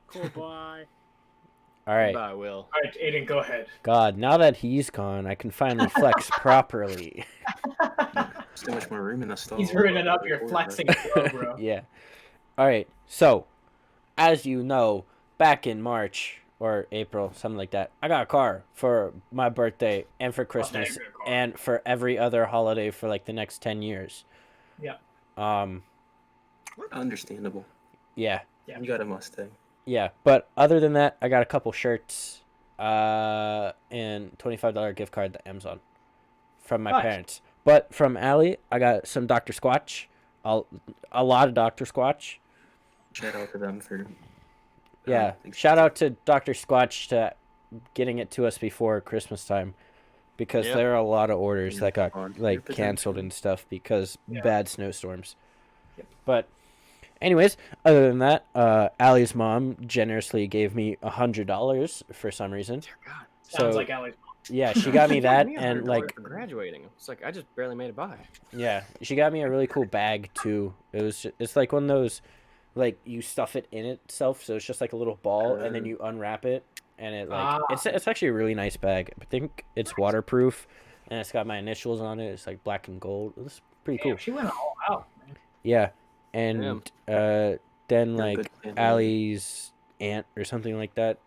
Cool. Bye. All right. Bye, Will. All right, Aidan, go ahead. God, now that he's gone, I can finally flex properly. So much more room in the stall. He's ruining up your flexing flow, bro. Yeah. All right. So, as you know, back in March or April, something like that, I got a car for my birthday and for Christmas good car. and for every other holiday for like the next 10 years. Yeah. Um, Understandable. yeah. Yeah. You got a Mustang. Yeah, but other than that, I got a couple shirts, and $25 gift card to Amazon from my Nice. parents. But from Allie, I got some Dr. Squatch, a lot of Dr. Squatch. Shout out to them for. Yeah, shout out to Dr. Squatch to getting it to us before Christmas time, because Yep. there are a lot of orders Yeah, that got on like your canceled potential. and stuff because Yeah. bad snowstorms. Yep. But anyways, other than that, Allie's mom generously gave me $100 for some reason. Dear God. Sounds So like Alex. yeah, she got me Gave that, me and $100 like for graduating. It's like I just barely made it by. yeah, she got me a really cool bag too. It's like one of those, like you stuff it in itself, so it's just like a little ball, and then you unwrap it, and it like it's actually a really nice bag. I think it's waterproof, and it's got my initials on it. It's like black and gold. It's pretty Damn, cool. she went all out, man. Yeah, and then You're a like good fan, Allie's aunt or something like that.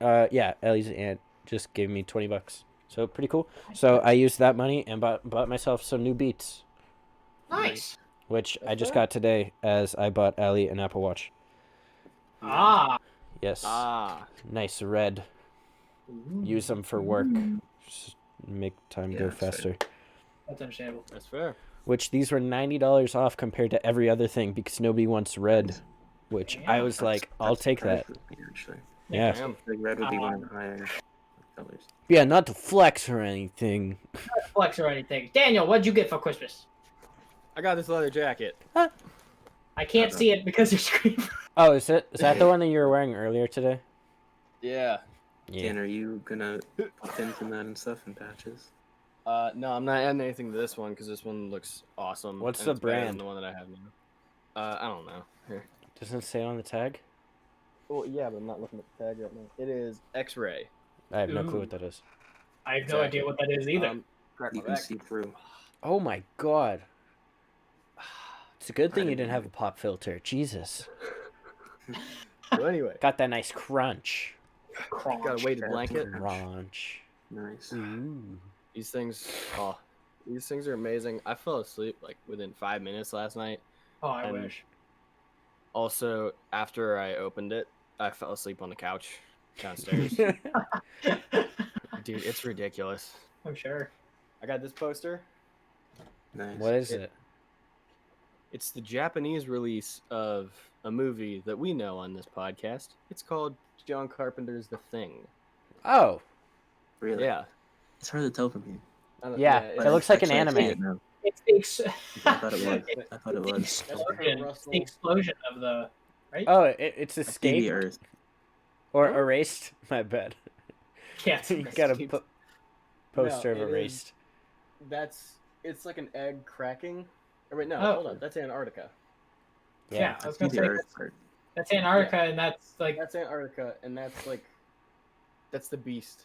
Yeah, Allie's aunt just gave me $20, so pretty cool. So I used that money and bought myself some new Beats, Nice. which I That's just fair. got today as I bought Allie an Apple Watch. Ah. Yes, Ah. nice red. Use them for work. Just make time Yeah, go that's fair. faster. That's understandable. That's fair. Which these were $90 off compared to every other thing because nobody wants red. Nice. Which Yeah, I was like, I'll take that. Actually. Yeah. Damn. Like red would be one of the higher colors. Yeah, not to flex or anything. Flex or anything. Daniel, what'd you get for Christmas? I got this leather jacket. I can't see it because your screen. Oh, is that the one that you were wearing earlier today? Yeah. Dan, are you gonna put pins in that and stuff and patches? No, I'm not adding anything to this one because this one looks awesome. What's and the it's better than brand? the one that I have now. I don't know. Here. Doesn't it say on the tag? Well, yeah, but I'm not looking at the tag right now. It is X-Ray. I have no clue Ooh. what that is. I have no idea what that is either. Crack You my can back. see through. Oh my god. It's a good thing I you didn't didn't have a pop filter. Jesus. So anyway, Got that nice crunch. got a weighted blanket. Crunch. Nice. Ooh. These things are amazing. I fell asleep like within 5 minutes last night. Oh, I And- wish. Also, after I opened it, I fell asleep on the couch downstairs. Dude, it's ridiculous. I'm sure. I got this poster. Nice. What is it? It's the Japanese release of a movie that we know on this podcast. It's called John Carpenter's The Thing. Oh, Really? Yeah. It's hard to tell from here. yeah. it's- It looks like an Actually, I see anime. it now. It's the ex- I thought it was. it's I thought it the was. explosion. It's the explosion of the right. Oh, it's TV escape Earth. or erased. My bad. Yeah, it's You got a Escaped. poster of No, it is- erased. It's like an egg cracking. Or wait, no, Oh. hold on. That's Antarctica. yeah. I was gonna TV say Earth part. that's Antarctica, and that's like That's Antarctica, and that's the beast,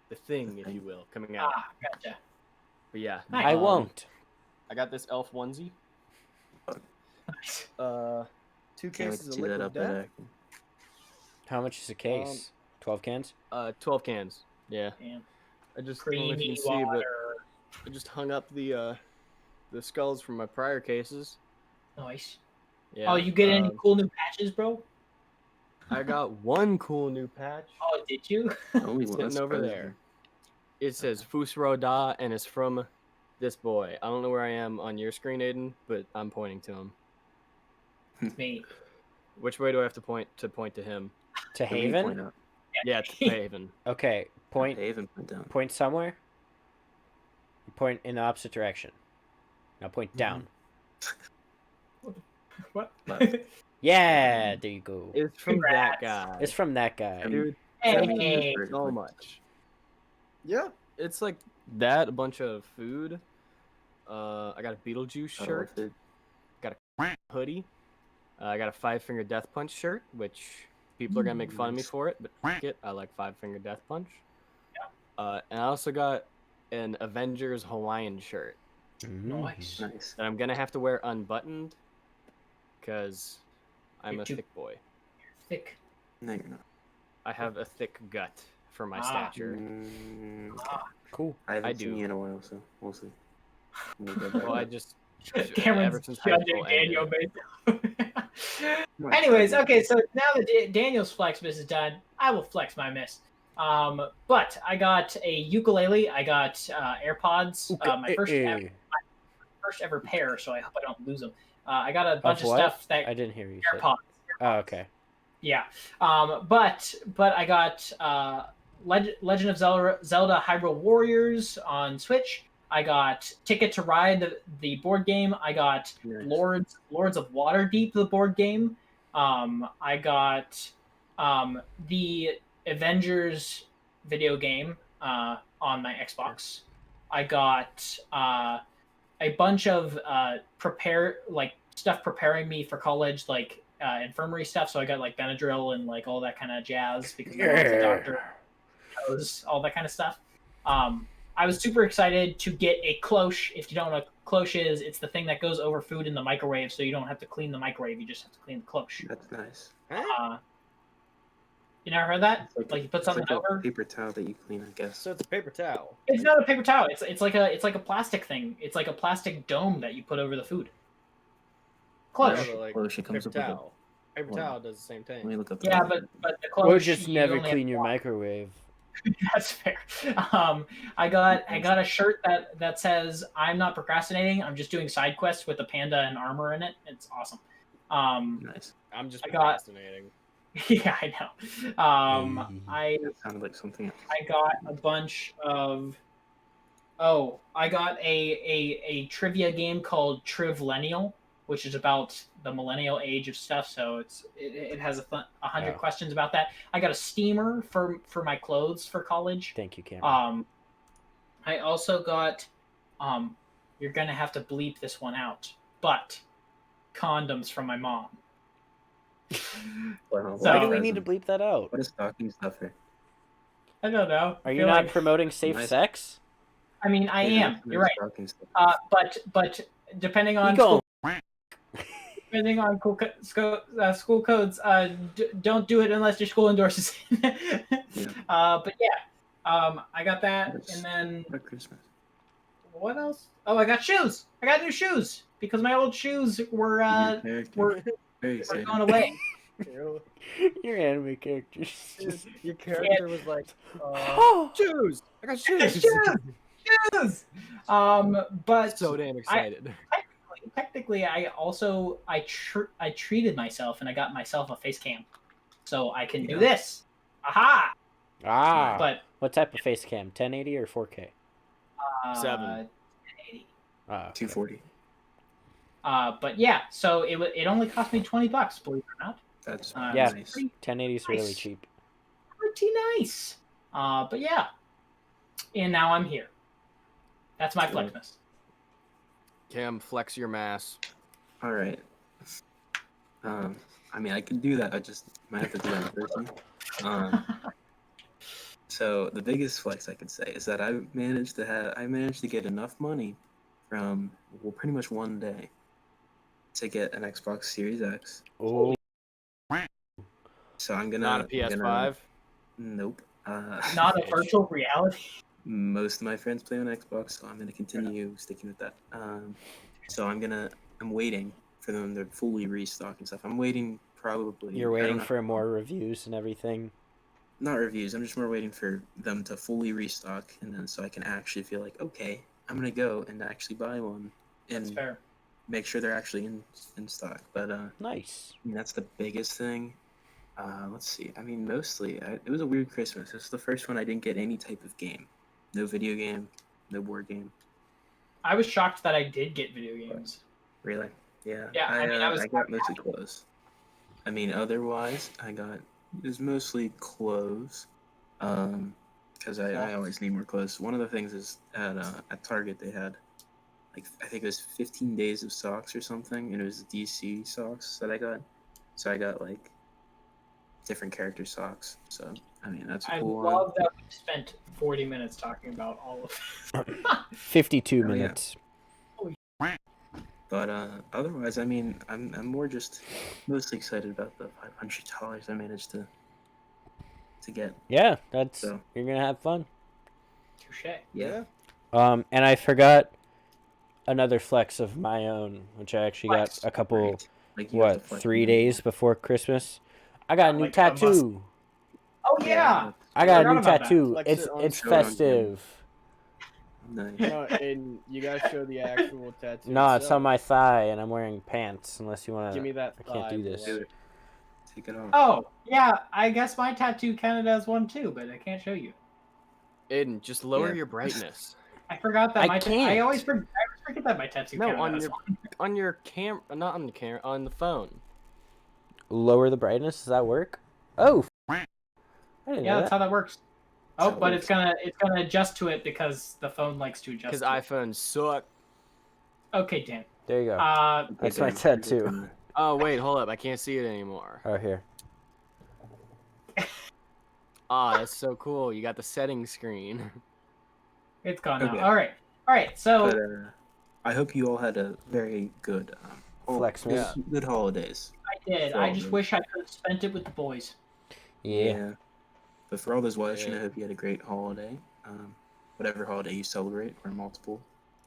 the thing, if you will, coming out. gotcha. But yeah, Nice. I won't. I got this elf onesie. Nice. 2 Can't wait cases to of see that liquid up at death. Acton. How much is a case? 12 cans? 12 cans. Yeah. Damn. I just I don't know if you Creamy can see, but water. I just hung up the skulls from my prior cases. Nice. Yeah. Oh, you get any um, cool new patches, bro? I got one cool new patch. Oh, did you? Only one. Sitting That's over surprising. there. It says Fusro Da, and it's from this boy. I don't know where I am on your screen, Aidan, but I'm pointing to him. Me. Which way do I have to point to him? To The main point Haven? up. Yeah, to Haven. Okay, point Haven point down. point somewhere. Point in the opposite direction. Now point down. What? Left. Yeah, there you go. It's from Congrats. that guy. It's from that guy. Dude, Hey. so much. Yeah, it's like that. A bunch of food. I got a Beetlejuice shirt, It. hoodie. I got a 5-Finger Death Punch shirt, which people are gonna make fun of me for it, but fuck it, I like 5-Finger Death Punch. And I also got an Avengers Hawaiian shirt Nice. Nice. that I'm gonna have to wear unbuttoned, because I'm You're a too- thick boy. Thick. No, you're not. I have a thick gut for my Ah. stature. Cool. I haven't I seen do. you in a while, so we'll see. Well, I just Cameron's since high judging school Daniel ended. based. Anyways, okay, so now that Daniel's flex miss is done, I will flex my miss. But I got a ukulele. I got AirPods. My first ever pair, so I hope I don't lose them. I got a bunch of stuff that I didn't hear you. AirPods. Oh, okay. Yeah. But I got Legend of Zelda Hyrule Warriors on Switch. I got Ticket to Ride, the board game. I got Nice. Lords of Waterdeep, the board game. I got the Avengers video game on my Xbox. I got a bunch of stuff preparing me for college, like infirmary stuff. So I got like Benadryl and like all that kind of jazz because my mom's a doctor. Knows all that kind of stuff. I was super excited to get a cloche. If you don't know what cloche is, it's the thing that goes over food in the microwave, so you don't have to clean the microwave. You just have to clean the cloche. That's nice. You never heard that? It's Like you put something like over a paper towel that you clean, I guess. So it's a paper towel. It's not a paper towel. It's like a plastic thing. It's like a plastic dome that you put over the food. Cloche. Yeah, but, like, Cloche comes paper up with a- towel. Paper Well, towel does the same Let me thing. look up. Yeah, but the cloche. Or just you never only have clean to your wash. microwave. That's fair. I got a shirt that says "I'm not procrastinating. I'm just doing side quests with a panda and armor in it." It's awesome. Nice. I'm just I got- procrastinating. Yeah, I know. That sounded like something else. I got a bunch of. Oh, I got a trivia game called Trivlennial, which is about the millennial age of stuff. So it has 100 questions about that. I got a steamer for my clothes for college. Thank you, Cameron. I also got you're gonna have to bleep this one out, but condoms from my mom. Wow, So- Why do we need to bleep that out? What a stocking stuffer. I don't know. Are I you feel not like- promoting safe Nice. sex? I mean, I Yeah, am. that's You're right. stocking stuffer. But depending on You depending on school codes, don't do it unless your school endorses it. But yeah, I got that, Yes. and then What a Christmas. what else? Oh, I got shoes. I got new shoes because my old shoes were Your character. were Very were exciting. going away. Ew. Your anime characters. Dude, your character was like, Oh. shoes! I got shoes! Shoes. But So damn excited. technically, I treated myself and I got myself a face cam, so I can do Yeah. this. Aha! Ah. But What type of face cam? 1080 or 4K? 7. 1080. Okay. 240. But yeah, so it only cost me $20, believe it or not. That's Yeah. nice. 1080 is really Nice. cheap. Pretty nice. But yeah, and now I'm here. That's my Cool. Flexmas. Cam, flex your mass. All right. I mean, I can do that. I just might have to do that in person. So the biggest flex I could say is that I managed to get enough money from pretty much one day to get an Xbox Series X. Oh. So I'm gonna Not a PS5. Nope. Not a virtual reality. Most of my friends play on Xbox, so I'm gonna continue sticking with that. So I'm waiting for them to fully restock and stuff. I'm waiting probably. You're I don't waiting know. for more reviews and everything. Not reviews. I'm just more waiting for them to fully restock, and then so I can actually feel like, okay, I'm gonna go and actually buy one That's and fair. make sure they're actually in stock. But Nice. I mean, that's the biggest thing. Let's see. I mean, mostly it was a weird Christmas. This is the first one I didn't get any type of game, no video game, no board game. I was shocked that I did get video games. Really? Yeah. Yeah, I mean, I got mostly clothes. I mean, otherwise, it was mostly clothes. Because I always need more clothes. One of the things is at Target they had, like, I think it was 15 days of socks or something, and it was DC socks that I got. So I got like different character socks. So I mean, that's a I cool love that we spent 40 minutes talking about all of it. 52 Oh, yeah. minutes. But otherwise, I mean, I'm more just mostly excited about the $500 I managed to get. Yeah, that's So. you're gonna have fun. Touche. Yeah. And I forgot another flex of my own, which I actually Flex. got a couple, Right. Like you have to what, flex 3 your days before Christmas. I got a new Like a must- tattoo. Oh yeah. I got a forgot new about that. tattoo. Flex It's it on it's Show it on camera. festive. Nice. No, and you gotta show the actual tattoo. No, it's on itself. my thigh, and I'm wearing pants. Unless you want Give me to. that. I can't do thigh, this. boy. Do it. Take it off. Oh yeah, I guess my tattoo counted as one too, but I can't show you. Aiden, just lower Yeah. your brightness. I forgot that I I can't. always forget that my tattoo No, counted on as your one. on your camera, not on the camera, on the phone. Lower the brightness. Does that work? Oh, I didn't Yeah, know that's that. how that works. That's Oh, how it but works. it's gonna adjust to it because the phone likes to adjust. Because To it. iPhones suck. Okay, Dan. There you go. Uh, That's my tattoo. Oh wait, hold up, I can't see it anymore. Oh, here. Ah, that's so cool. You got the settings screen. it's gone Okay. now. All right. So But I hope you all had a very good Flex me. Yeah. good holidays. I did. I just wish I could have spent it with the boys. Yeah. But for all those watching, Yeah. I hope you had a great holiday. Whatever holiday you celebrate or multiple,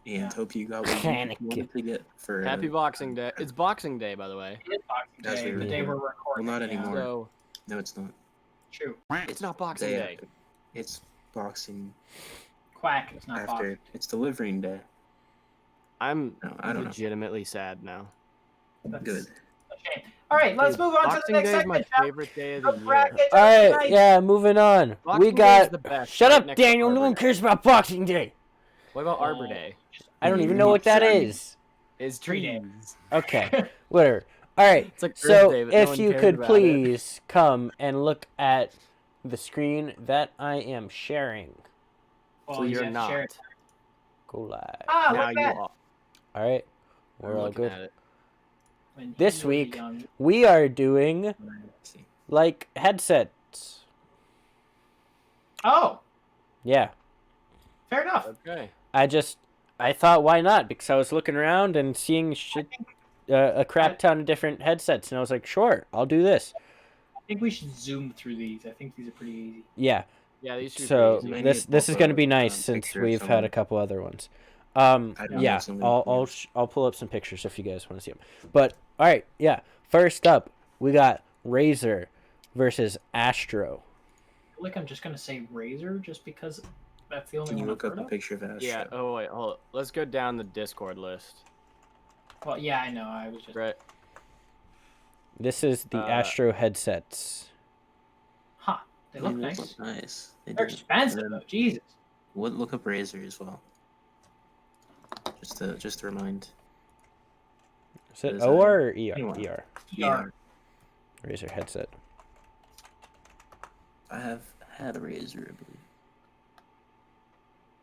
and Yeah. hope you got what you wanted to get for Happy Boxing Day. It's Boxing Day, by the way. It is Boxing As Day, we the day record. we're recording. Well, not yeah. anymore. So No, it's not. True. it's not Boxing Day Day. after. It's Boxing Quack. It's not after. boxing. It's Delivering Day. I'm No, I don't know. legitimately sad now. That's Good. a shame. All right, let's Dude, move on to the Boxing next Day is my segment. shall we? favorite day of The the year. bracket of All right. tonight. Yeah. Moving on. Boxing We Day is got. the best, Shut right up, next to Daniel. No Arbor one Day. cares about Boxing Day. What about Arbor Oh. Day? I don't even know what that Sorry. is. It's Tree Day. trees. Okay. Whatever. All right. It's like So, Earth Day, but no if one you cares could about it. please come and look at the screen that I am sharing. Well, So you you're have to not. share it. Go live. Ah, Now look you at that. are. All right. I'm We're all looking good. at it. When he This was a week, young- we are doing Let's see. like headsets. Oh, Yeah. fair enough. Okay. I thought, why not? Because I was looking around and seeing shit, a crap ton of different headsets, and I was like, sure, I'll do this. I think we should zoom through these. I think these are pretty easy. Yeah. Yeah, these should So be Maybe easy. this is going to be nice picture since of we've had someone. a couple other ones. I don't know, Yeah, something I'll pull up some pictures if you guys want to see them. But all right, yeah. First up, we got Razer versus Astro. I feel like I'm just gonna say Razer just because that's the only Can you one look I've up heard a of. picture of Astro? Yeah. Oh wait, hold. Let's go down the Discord list. Well, yeah, I know. I was just. Right. This is the Astro headsets. Huh. They look They nice. look nice. They They're do. expensive And then though. Jesus. look up Razer as well. Just to remind. Is it Is OR that- or ER? Anyone. ER. Yeah. Razer headset. I have had a Razer, I believe.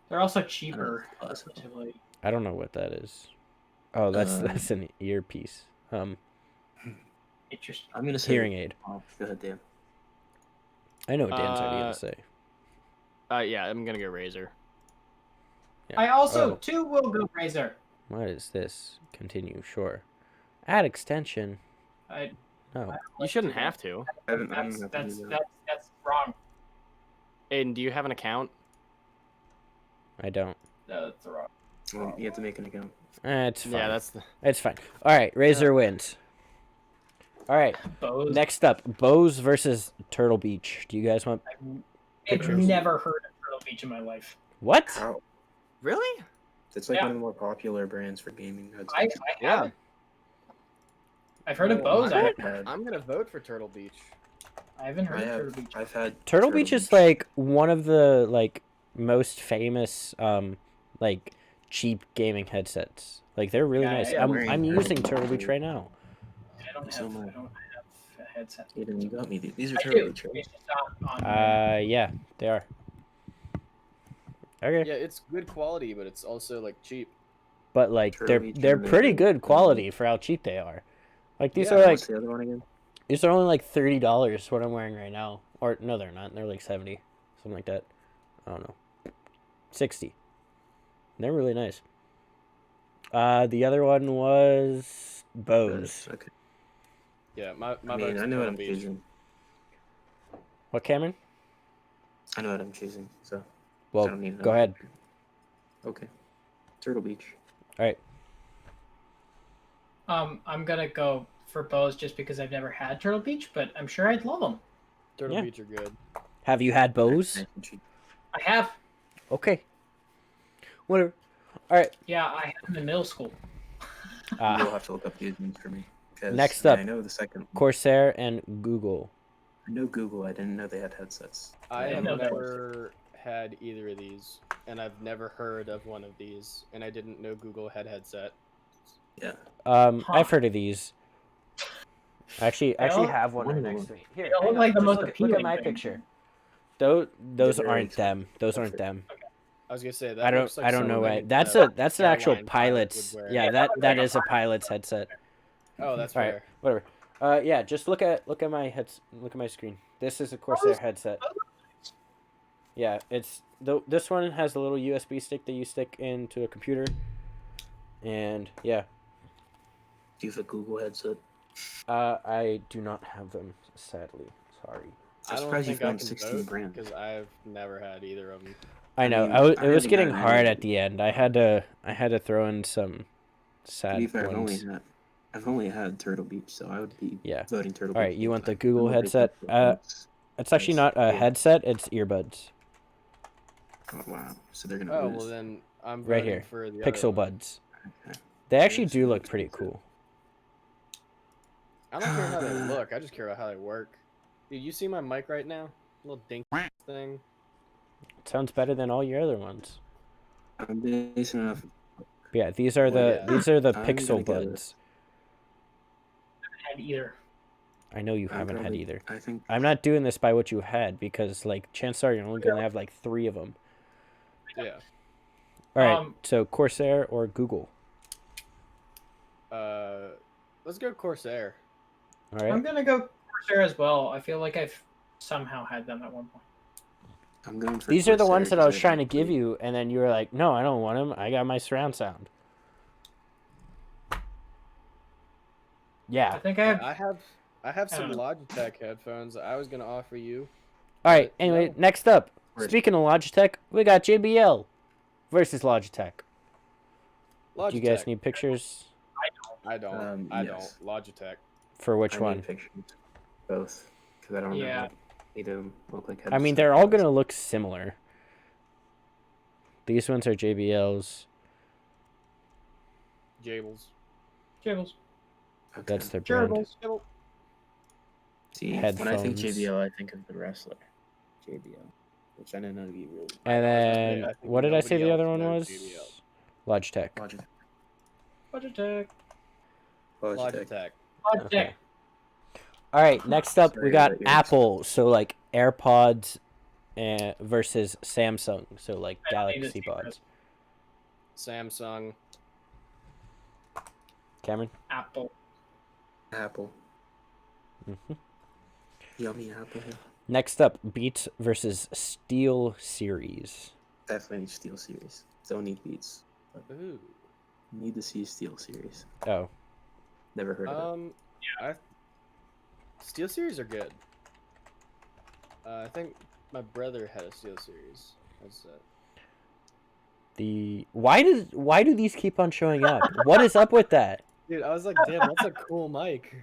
They're also cheaper. I don't know if it's possible. Relatively. I don't know what that is. Oh, that's Um, that's an earpiece. Interesting. I'm gonna say Hearing aid. Oh, go ahead, Dan. I know what Dan's already Uh, gonna say. Yeah, I'm gonna go Razer. Yeah. I also Oh, too will go Razer. what is this? Continue. Sure. Add extension. I, No. You shouldn't have to. I don't that's have to that's, do that. that's that's wrong. Aiden, do you have an account? I don't. No, that's wrong. Well, you have to make an account. It's fine. Yeah, that's the. It's fine. All right, Razer wins. All right. Bose. Next up, Bose versus Turtle Beach. Do you guys want I've pictures? never heard of Turtle Beach in my life. what? How? Really? It's like Yeah. one of the more popular brands for gaming headsets. I Yeah. haven't. I've heard of Oh, Bose. I I've had, I'm gonna vote for Turtle Beach. haven't I heard of have, Turtle Beach. I've had Turtle Beach is like one of the like most famous like cheap gaming headsets. Like they're really Yeah, nice. yeah, I'm wearing using Turtle Turtle Beach Beach. right now. I don't so have. much. I don't have a headset. Aidan, you got me. These are I Turtle do. Beach, right? It's just not on. Yeah, they are. Okay. Yeah, it's good quality, but it's also like cheap. But like Turtle Beach they're and pretty Razer. good quality for how cheap they are. Like these Yeah, are like What's the other one again? these are only like $30 what I'm wearing right now. Or no, they're not. They're like 70, something like that. I don't know. 60. They're really nice. The other one was Bose. Okay. Yeah, my I mean, vote's I know what Turtle I'm Beach. choosing. What, Cameron? I know what I'm choosing. So I Well, don't need go ahead. Okay. Turtle Beach. All right. I'm gonna go for Bose just because I've never had Turtle Beach, but I'm sure I'd love them. Turtle Yeah. Beach are good. Have you had Bose? Nice and cheap. I have. Okay. Whatever. All right. Yeah, I had them in middle school. You'll have to look up these ones for me. 'Cause, Next I up. mean, I know the second one. Corsair and Google. I know Google. I didn't know they had headsets. I Yeah, have no, that never had either of these, and I've never heard of one of these, and I didn't know Google had headset. Yeah. I've heard of these. I actually don't- have one right Wonderful. next to me. Here, They don't hang look on, like the just most look at appealing my thing. picture. Those They're aren't very them. Those aren't them. I was gonna say that. I don't looks like I don't know something why. that That's an actual airline pilot pilot's. would wear. Yeah, that is a pilot's headset. Oh, that's All right, fair. whatever. Yeah, just look at my look at my screen. This is a Corsair headset. Yeah, this one has a little USB stick that you stick into a computer. And yeah, Do you have a Google headset? I do not have them, sadly. Sorry. I I'm don't surprised you think I found can 16 vote brands. because I've never had either of them. I know. mean, It was haven't getting gotten hard any- at the end. I had to throw in some To be sad fair, ones. I've only had Turtle Beach, so I would be Yeah. voting Turtle All Beach. right, you want the I'm Google a big headset? Turtle Beach. It's actually not a Yeah. headset. It's earbuds. Oh wow! So they're gonna Oh lose. well, then I'm Right voting here. for the Pixel other one. buds. Okay. They actually Yes, do it look looks pretty good. cool. I don't care how they look. I just care about how they work. Dude, you see my mic right now? Little dink thing. It sounds better than all your other ones. I'm basing it off. But yeah, these are the Yeah. Pixel I'm gonna go with- buds. Had either. I know you I'm haven't had probably- either. I think I'm not doing this by what you had because like chances are you're only gonna have like 3 of them. Yeah. All right, Um, so Corsair or Google. Let's go Corsair. All right. I'm gonna go Corsair as well. I feel like I've somehow had them at one point. I'm going for. These are the Corsair ones that I was 'cause trying to actually- give you, and then you were like, "No, I don't want them. I got my surround sound." Yeah. I think I have some I don't Logitech headphones I was gonna offer you. All right. but Anyway, no. next up. Where's- Speaking of Logitech, we got JBL versus Logitech. Logitech. Do you guys need pictures I don't. I yes. don't. Logitech. for which I one? need pictures. Both, because I don't Yeah. know. They don't look like. I mean, headsets. they're all gonna look similar. These ones are JBLs. Jables. Jables. Okay. That's their brand. Jables. See, when I think headphones. JBL, I think of the wrestler, JBL, which I didn't know you really. And then, I think what did I say nobody the other else one knows was? JBL. Logitech. Logitech. Logitech. Logitech. Logitech. Okay. All right, next up we Sorry got about yours. Apple, so like AirPods versus Samsung, so like I don't need to Galaxy see Pods. Samsung. Cameron? Apple. Apple. Hmm. Yummy apple. Next up, Beats versus Steel Series. Definitely need Steel Series. Don't need Beats. Ooh. Need to see Steel Series. Oh, Never heard of it. I Steel Series are good. I think my brother had a Steel Series. That's why do these keep on showing up? What is up with that? Dude, I was like, damn, that's a cool mic.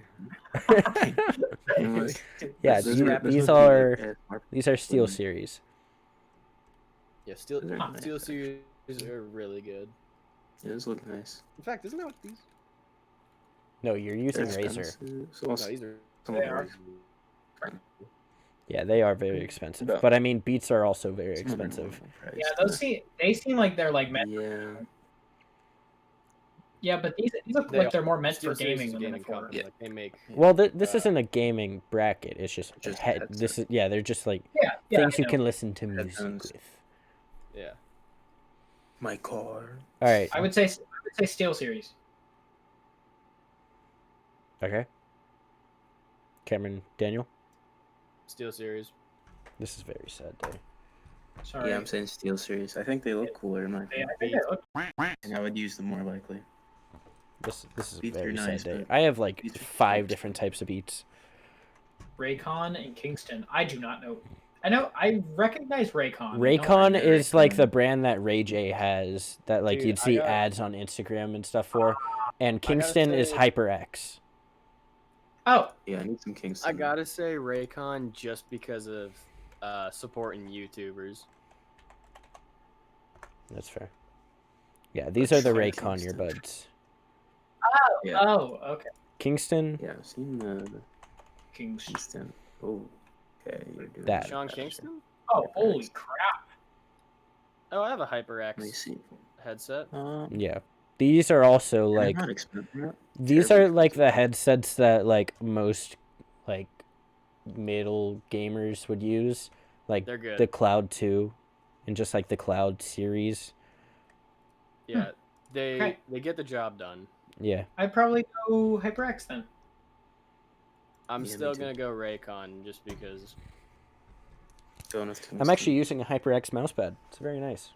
Yeah, Those these are- those these would be are like ASMR. these are Steel Mhm. Series. Yeah, Steel Those are nice, Steel actually. Series are really good. Yeah, those look nice. In fact, isn't that what these? No, you're using They're Razer. expensive. So No, also, these are. some of They them are. Yeah, they are very expensive. But- But I mean, Beats are also very some of them are expensive. normal price, Yeah, but- those they seem like they're like meant. Yeah. Yeah, but these look They like they're more meant Steel for Series gaming is a than gaming for. company. Yeah. Like they make. Well, this Uh, isn't a gaming bracket. It's just, Just head. headset. This is yeah. They're just like Yeah, yeah. things I you know. can listen to music Headphones. with. Yeah. My car. All right. I would say Steel Series. Okay. Cameron, Daniel, Steel Series. this is a very sad day. Sorry. Yeah, I'm saying Steel Series. I think they look cooler in my Yeah, opinion. I think they look. And I would use them more likely. This is a Beats are very nice, sad day. but I have like Beats are 5 cool. different types of Beats. Raycon and Kingston. I do not know. I recognize Raycon. Raycon I know is like Raycon. the brand that Ray J has that like Dude, you'd I see got- ads on Instagram and stuff for. And Kingston is say- HyperX. Oh, Yeah, I need some Kingston. I gotta say Raycon just because of supporting YouTubers. That's fair. Yeah, these are the try Raycon Kingston. earbuds. Yeah. oh, okay. Kingston, Yeah, I've seen the Kings. Kingston. Oh, okay, you're doing That. Sean better. Kingston? Oh, holy crap! Oh, I have a Let me HyperX see. headset. yeah. These are also They're like not expensive. They're not these terribly are like the expensive. headsets that like most like middle gamers would use, like They're good. the Cloud 2 and just like the Cloud series. Yeah, they Okay. they get the job done. Yeah. I'd probably go HyperX then. I'm Yeah, me still too. gonna go Raycon just because. Going with I'm Kingston. actually using a HyperX mousepad. It's very nice.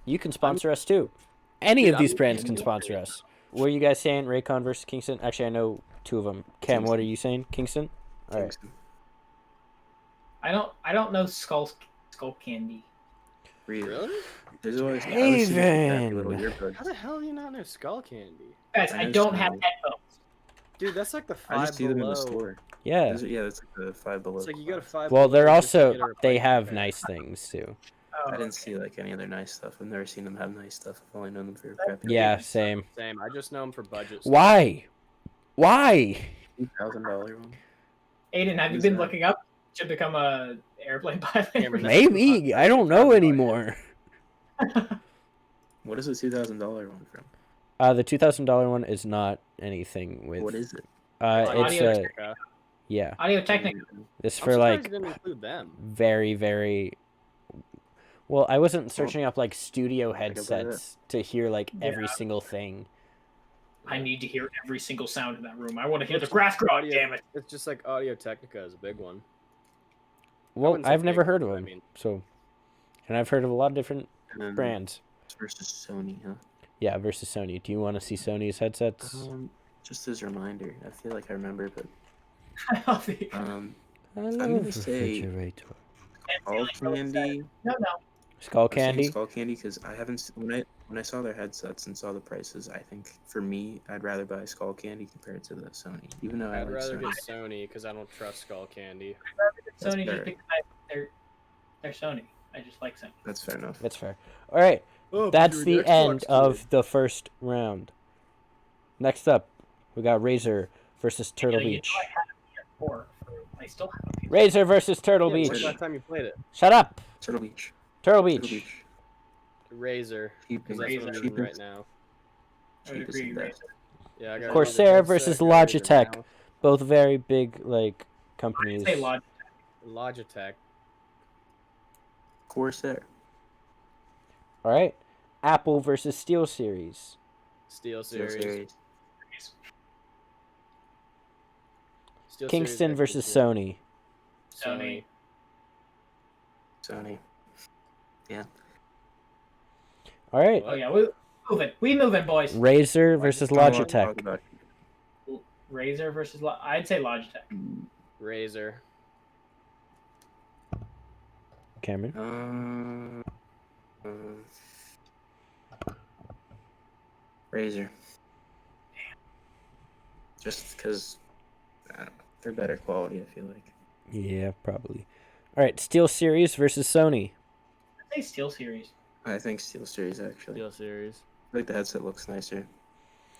You can sponsor us too. Any Dude, of these I'm brands using can it. sponsor us. What are you guys saying? Raycon versus Kingston? Actually, I know two of them. Cam, what are Kingston. you saying? Kingston? All right. Kingston. I don't know Skull Candy. Really? There's always I always see these crappy little Haven. earbuds. How the hell do you not know Skull Candy? Guys, I I know don't have some. headphones. Dude, that's like the I Five just see them in the Below. store. Yeah. Yeah, that's like the Five Below. It's like you go to class. Five Well, Below they're just to also get a they replacement have pair. nice things too. Oh, I didn't okay. see like any other nice stuff. I've never seen them have nice stuff. I've only known them for crappy. Yeah, same. Same. I just know them for budget. stuff. Why? Why? $2,000 one. Aiden, have you Who's been that? looking up to become a airplane pilot? Cameron, that's Maybe. I don't know anymore. What is a $2,000 one from? The $2,000 one is not anything with. What is it? It's Audio a Technica. yeah. Audio Technica. It's I'm for surprised like you didn't include them. very. Well, I wasn't searching up like studio I can buy that. headsets to hear like every Yeah. single thing. I need to hear every single sound in that room. I want to hear the It's grass growing. Audio- Damn it! It's just like Audio Technica is a big one. Well, wouldn't say I've never big, heard of I them, mean- so, and I've heard of a lot of different And then brands. it's versus Sony, huh? Yeah, versus Sony. Do you want to see Sony's headsets? Just as a reminder, I feel like I remember, but I love the. I gonna love say- refrigerator. Skull Candy. No. Skull I'm saying candy. Skull Candy because I haven't when I saw their headsets and saw the prices. I think for me, I'd rather buy Skull Candy compared to the Sony, even though I I'd like rather Sony. get Sony because I don't trust Skull Candy. That's Sony fair. just because they're Sony. I just like Sony. That's fair enough. That's fair. All right, Oh, that's the end of the first round. Next up, we got Razor versus Turtle You know, Beach. I had a PS4 I still have a PS4. Razor versus Turtle When's Beach. the last time you played it? Shut up, Turtle Beach. Turtle Turtle Beach. Beach. Razor. Because that's what I'm Razor. using right now. I would Cheapest agree, and Razor. best. Yeah, I got Corsair Razor versus headset, got Razor Logitech. mouse. Both very big like I'd companies. say Logitech. Logitech. Corsair. All right, Apple versus Steel Series. Steel Steel Series. Series. Steel Kingston Series versus actually Sony. good. Sony. Sony. All right, What? Oh yeah, we moving, boys. Razer versus I don't wanna talk Logitech. about Razer versus I'd say Logitech. Razor. Cameron. Razer. Just because they're better quality, I feel like. Yeah, probably. All right, Steel Series versus Sony. I'd say Steel Series. I think Steel Series actually. Steel Series. I feel like the headset looks nicer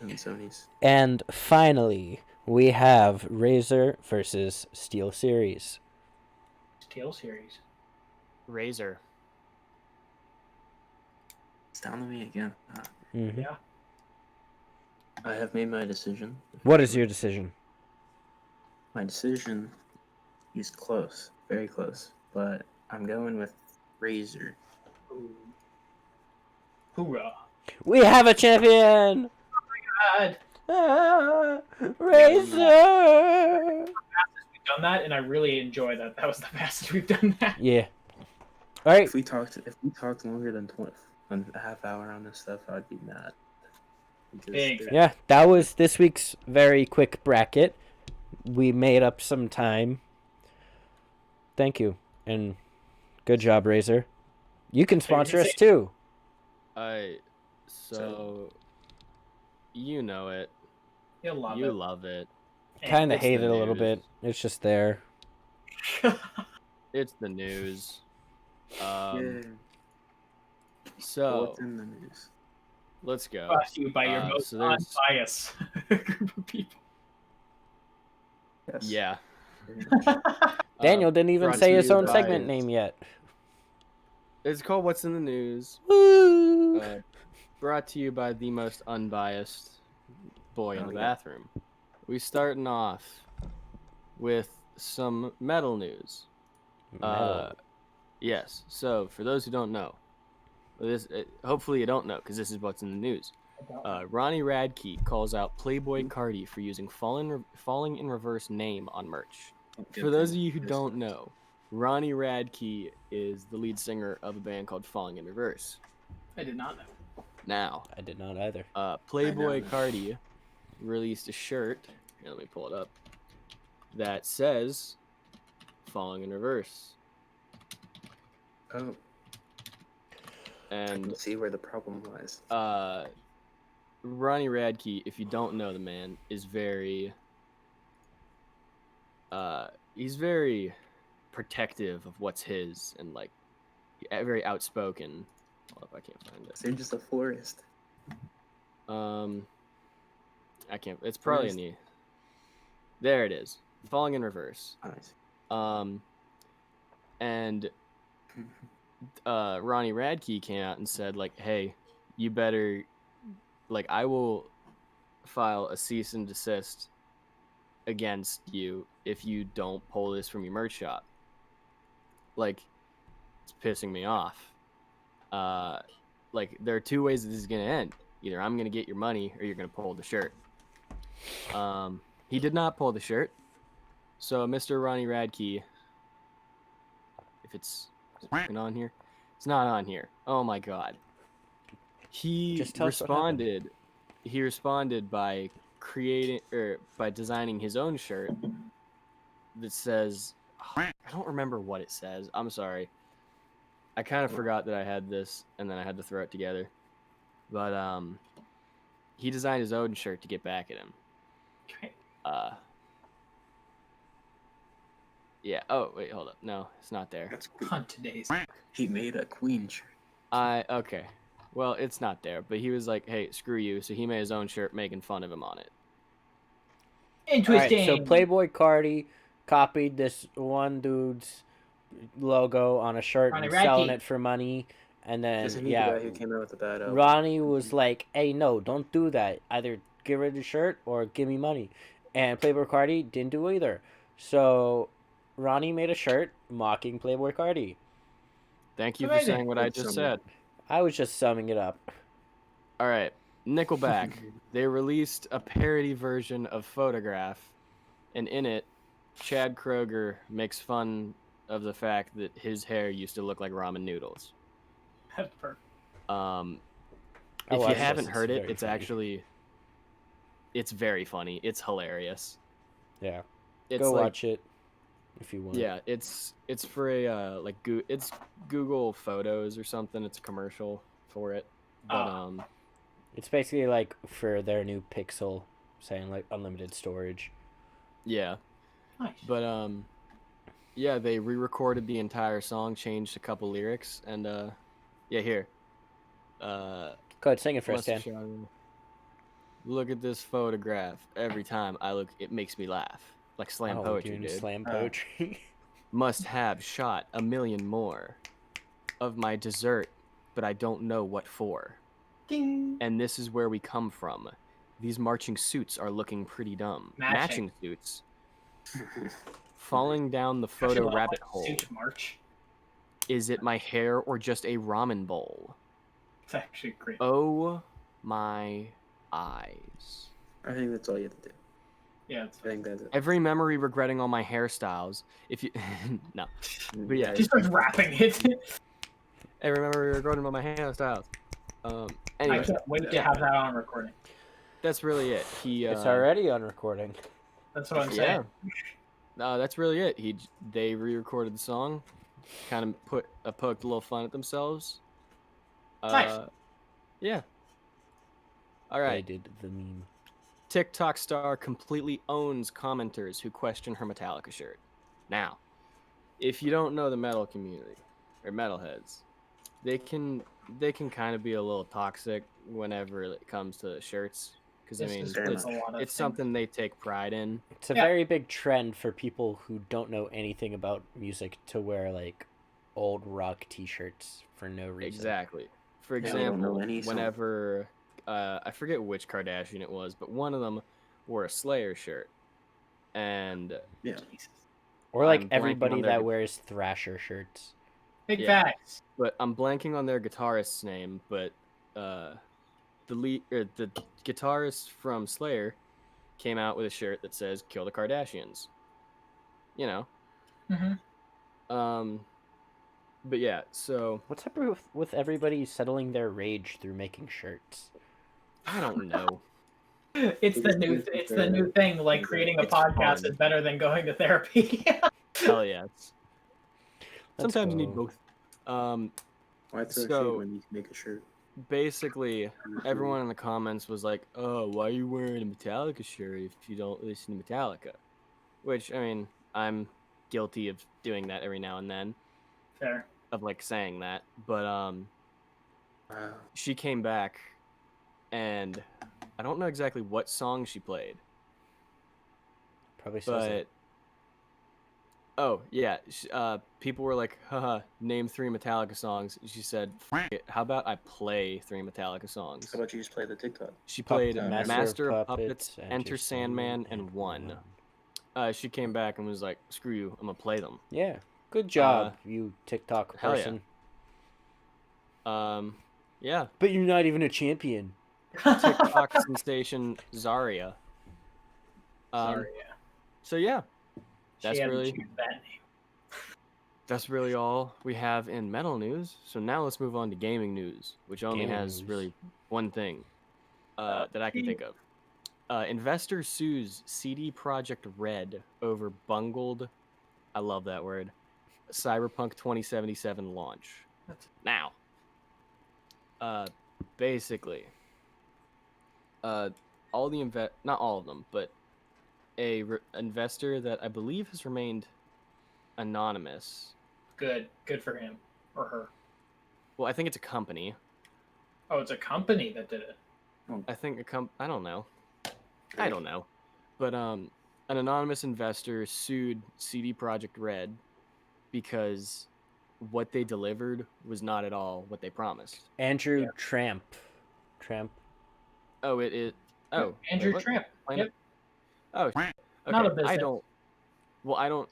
than Sony's. And finally, we have Razer versus Steel Series. Steel Series. Razor. It's down to me again. Mhm. Yeah. I have made my decision. What is your decision? My decision is close, very close, but I'm going with Razer. Ooh. Hoorah. We have a champion! God. Ah, Razer! We've done that, and I really enjoy that. That was the fastest we've done that. Yeah. All right. If we talked longer than a half hour on this stuff, I'd be mad. Because Big they're- Yeah, that was this week's very quick bracket. We made up some time. Thank you. And good job, Razer. You can sponsor us too. So You know it. You'll love You it. love it. Kind of It's hate the it a little news. bit. It's just there. It's the news. Yeah. So What's in the news? let's go. Brought to you by your most so there's unbiased group of people. Yes. yeah. Very much. Daniel didn't even brought say to his you own by- segment name yet. It's called What's in the News. Woo! Brought to you by the most unbiased boy in Oh, the yeah. bathroom. We starting off with some metal news. Metal. Yes. So for those who don't know, hopefully you don't know because this is what's in the news. Ronnie Radke calls out Playboy Cardi for using falling in reverse name on merch. For those of you who don't know, Ronnie Radke is the lead singer of a band called Falling in Reverse. I did not know. Now, I did not either. Playboy know. Cardi released a shirt. Here, let me pull it up. That says "Falling in Reverse," Oh, I and can see where the problem lies. Ronnie Radke, if you don't know the man, is very he's very protective of what's his and like very outspoken. Hold up, I can't find it. So you're just a florist. I can't. It's probably in the. There it is. Falling in Reverse. Nice. And Ronnie Radke came out and said like, "Hey, you better, like, I will file a cease and desist against you if you don't pull this from your merch shop. Like, it's pissing me off. Like, there are two ways that this is gonna end. Either I'm gonna get your money or you're gonna pull the shirt." He did not pull the shirt. So Mr. Ronnie Radke, if it's on here, it's not on here. Oh my god. He Just tell us what happened. responded. He responded by by designing his own shirt that says, I don't remember what it says. I'm sorry. I kind of forgot that I had this and then I had to throw it together. But he designed his own shirt to get back at him. Yeah. Oh, wait, hold up. No, it's not there. That's cool. On today's. He made a queen shirt. Okay. Well, it's not there, but he was like, "Hey, screw you." So he made his own shirt making fun of him on it. Interesting. Alright, so Playboy Cardi copied this one dude's logo on a shirt Ronnie and selling Radke. it for money. And then, Isn't he the yeah, guy who came out with the bad album? Ronnie was like, hey, no, don't do that. Either get rid of the shirt or give me money. And Playboy Cardi didn't do either. So Ronnie made a shirt mocking Playboy Cardi. Thank you for Amazing. saying what I just said. I was just summing it up. All right, Nickelback. They released a parody version of Photograph, and in it, Chad Kroeger makes fun of the fact that his hair used to look like ramen noodles. That's perfect. If you watched haven't this. heard it, Very it's funny. actually, it's very funny. It's hilarious. Yeah. It's Go like, watch it if you want. yeah, it's for a it's Google Photos or something. It's a commercial for it, but It's basically like for their new Pixel, saying like unlimited storage. yeah, Nice. but yeah, they re-recorded the entire song, changed a couple lyrics, and yeah, here. Go ahead, sing it first, Dan. Look at this photograph. Every time I look, it makes me laugh. Like slam poetry, doing dude. Slam poetry. Must have shot a million more of my dessert, but I don't know what for. Ding. And this is where we come from. These marching suits are looking pretty dumb. Matching. Suits. Falling down the Actually, photo a lot rabbit like hole. Suit March. Is it my hair or just a ramen bowl? It's actually great. Oh my eyes. I think that's all you have to do. Yeah, it's I think that's it. Every memory regretting all my hairstyles. If you no, but yeah, He starts rapping it. every memory regretting all my hairstyles. I Anyway, can't wait to have that on recording. that's really it. He It's already on recording. That's what I'm yeah. saying. No, that's really it. They re-recorded the song, kind of poked a little fun at themselves. Nice. Yeah. All They right. did the meme. TikTok star completely owns commenters who question her Metallica shirt. Now, if you don't know the metal community or metalheads, they can kind of be a little toxic whenever it comes to shirts, because I This mean is Very with much. a lot of it's things. something they take pride in. It's a Yeah. very big trend for people who don't know anything about music to wear like old rock T-shirts for no reason. Exactly. For Yeah, they don't know example, any song. whenever I forget which Kardashian it was, but one of them wore a Slayer shirt, and Yeah. Or like I'm blanking everybody on their that wears Thrasher shirts. Big yeah. facts. but I'm blanking on their guitarist's name, but the the guitarist from Slayer came out with a shirt that says "Kill the Kardashians." You know. Mm-hmm. But yeah, so What's up with everybody settling their rage through making shirts? I don't know. It's the new thing. Like creating a It's podcast fun. is better than going to therapy. Hell yes. Let's Sometimes you need go. both. Why throw So- shade when you can make a shirt? Basically, everyone in the comments was like, "Oh, why are you wearing a Metallica shirt if you don't listen to Metallica?" Which, I mean, I'm guilty of doing that every now and then, Fair. of like saying that. But Wow. she came back, and I don't know exactly what song she played, Probably says but it. oh yeah, people were like, "Haha, name 3 Metallica songs." She said, "F it, how about I play 3 Metallica songs?" How about you just play the TikTok? She played Master Master of Puppets, Enter Sandman, and One. She came back and was like, "Screw you, I'm gonna play them." Yeah. Good job, you TikTok hell yeah. person. Yeah, But you're not even a champion. TikTok sensation Zarya. Sorry, yeah. So yeah, She that's had to really choose that name. that's really all we have in metal news. So now let's move on to gaming news, which only Gaming has news. really one thing that I can think of. Investor sues CD Projekt Red over bungled, I love that word, Cyberpunk 2077 launch. Now, basically, all the not all of them, but investor that I believe has remained anonymous. Good for him or her. Well, I think it's a company. Oh, it's a company that did it. I think I don't know. I don't know. But an anonymous investor sued CD Projekt Red because what they delivered was not at all what they promised. Andrew Tramp. Oh, it is. Oh, Andrew wait, what? Tramp. Planet- Yep. Oh, okay. Not a business. I don't. Well, I don't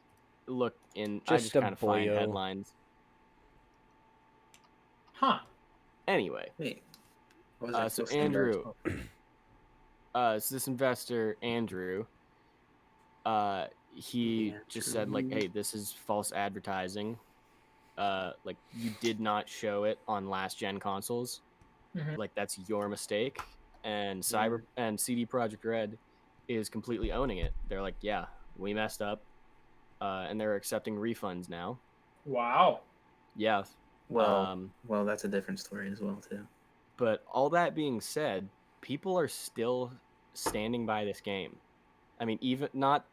look in. I Just just a kind of find boyo. headlines. Huh. Anyway, Wait. What was I so supposed to think about? Andrew, so this investor Andrew, he just said like, Andrew. "Hey, this is false advertising. Like you did not show it on last gen consoles. Mhm. Like that's your mistake." And Yeah. and CD Projekt Red is completely owning it. They're like, "Yeah, we messed up," and they're accepting refunds now. Wow. Yeah. Well, that's a different story as well too. But all that being said, people are still standing by this game. I mean, even not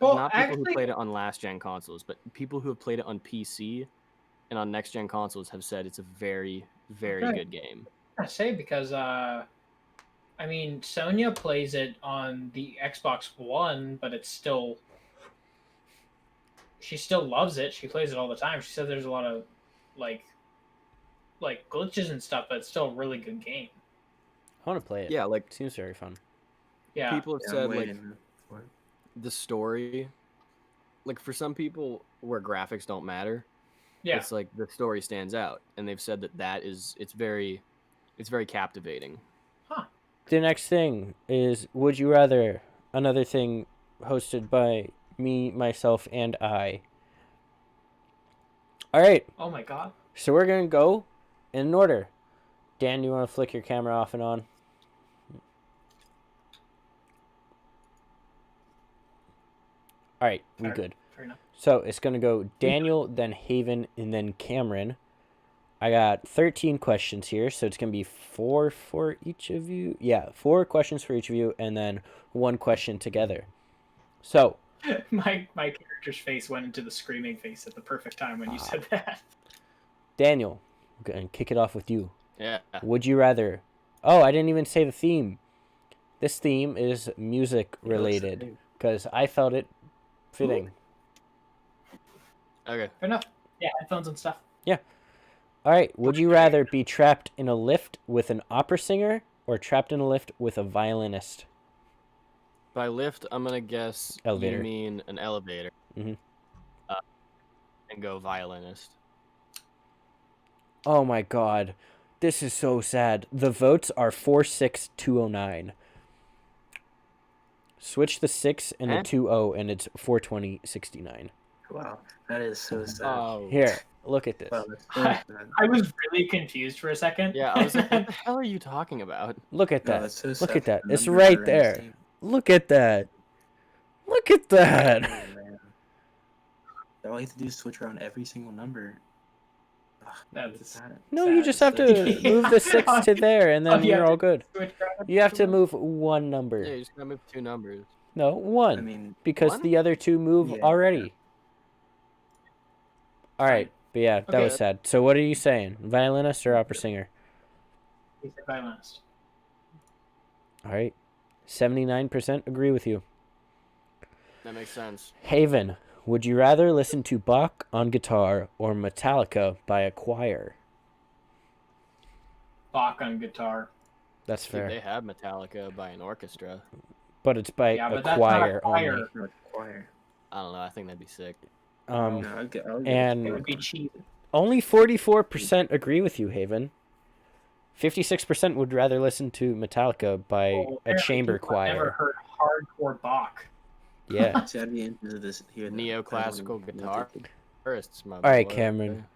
Well, not people who actually, played it on last gen consoles, but people who have played it on PC and on next gen consoles have said it's a very, very Okay. good game. I say because I mean Sonya plays it on the Xbox One, but it's still she still loves it. She plays it all the time. She said there's a lot of like glitches and stuff, but it's still a really good game. I want to play it. Yeah, like Seems very fun. Yeah. people have Yeah, said I'm like waiting for it. the story, like for some people where graphics don't matter, Yeah. it's like the story stands out, and they've said that it's very captivating. Huh. The next thing is Would You Rather, another thing hosted by me, myself, and I. All right, Oh my god. so we're going to go in an order. Dan, you want to flick your camera off and on? All right, we Fair. good. Fair enough. So it's going to go Daniel, then Haven, and then Cameron. I got 13 questions here, so it's going to be 4 for each of you. Yeah, 4 questions for each of you, and then 1 question together. So, My character's face went into the screaming face at the perfect time when you said that. Daniel, I'm going to kick it off with you. Yeah. Would you rather... Oh, I didn't even say the theme. This theme is music related, because I felt it fitting. Okay. Fair enough. Yeah, headphones and stuff. All right, would you rather be trapped in a lift with an opera singer or trapped in a lift with a violinist? By lift, I'm gonna guess Elevator. you mean an elevator. Mhm. And go violinist. Oh my god. This is so sad. The votes are 46209. Switch the 6 and the 20 and it's 42069. Wow, that is so sad. Oh. Here, look at this. Wow, that's so sad. I was really confused for a second. Yeah, I was like, what the hell are you talking about? Look at No, that. that's so Look sad at that. the It's numbers right are there. insane. Look at that. Look at that. Oh, man. All you have to do is switch around every single number. Ugh, That's sad. No, you Sad. just have to move the 6 to there and then yeah, you're all good. switch around. You have to move 1 number. Yeah, you just gotta move 2 numbers. No, 1. I mean, Because 1? the other 2 move Yeah, already. All right, but yeah, that Okay. was sad. So what are you saying? Violinist or opera singer? He said violinist. All right, 79% agree with you. That makes sense. Haven, would you rather listen to Bach on guitar or Metallica by a choir? Bach on guitar. That's Dude, fair, they have Metallica by an orchestra. but it's by Yeah, a but that's choir not a choir. only. not choir. I don't know. I think that'd be sick. No, I'll get and- It would be cheap. Only 44% agree with you, Haven. 56% would rather listen to Metallica by Well, a apparently chamber people have Never choir. heard hardcore Bach. Yeah. See, I'd be into this here. then. Neoclassical I don't guitar. know. First, my All right, boy. Cameron.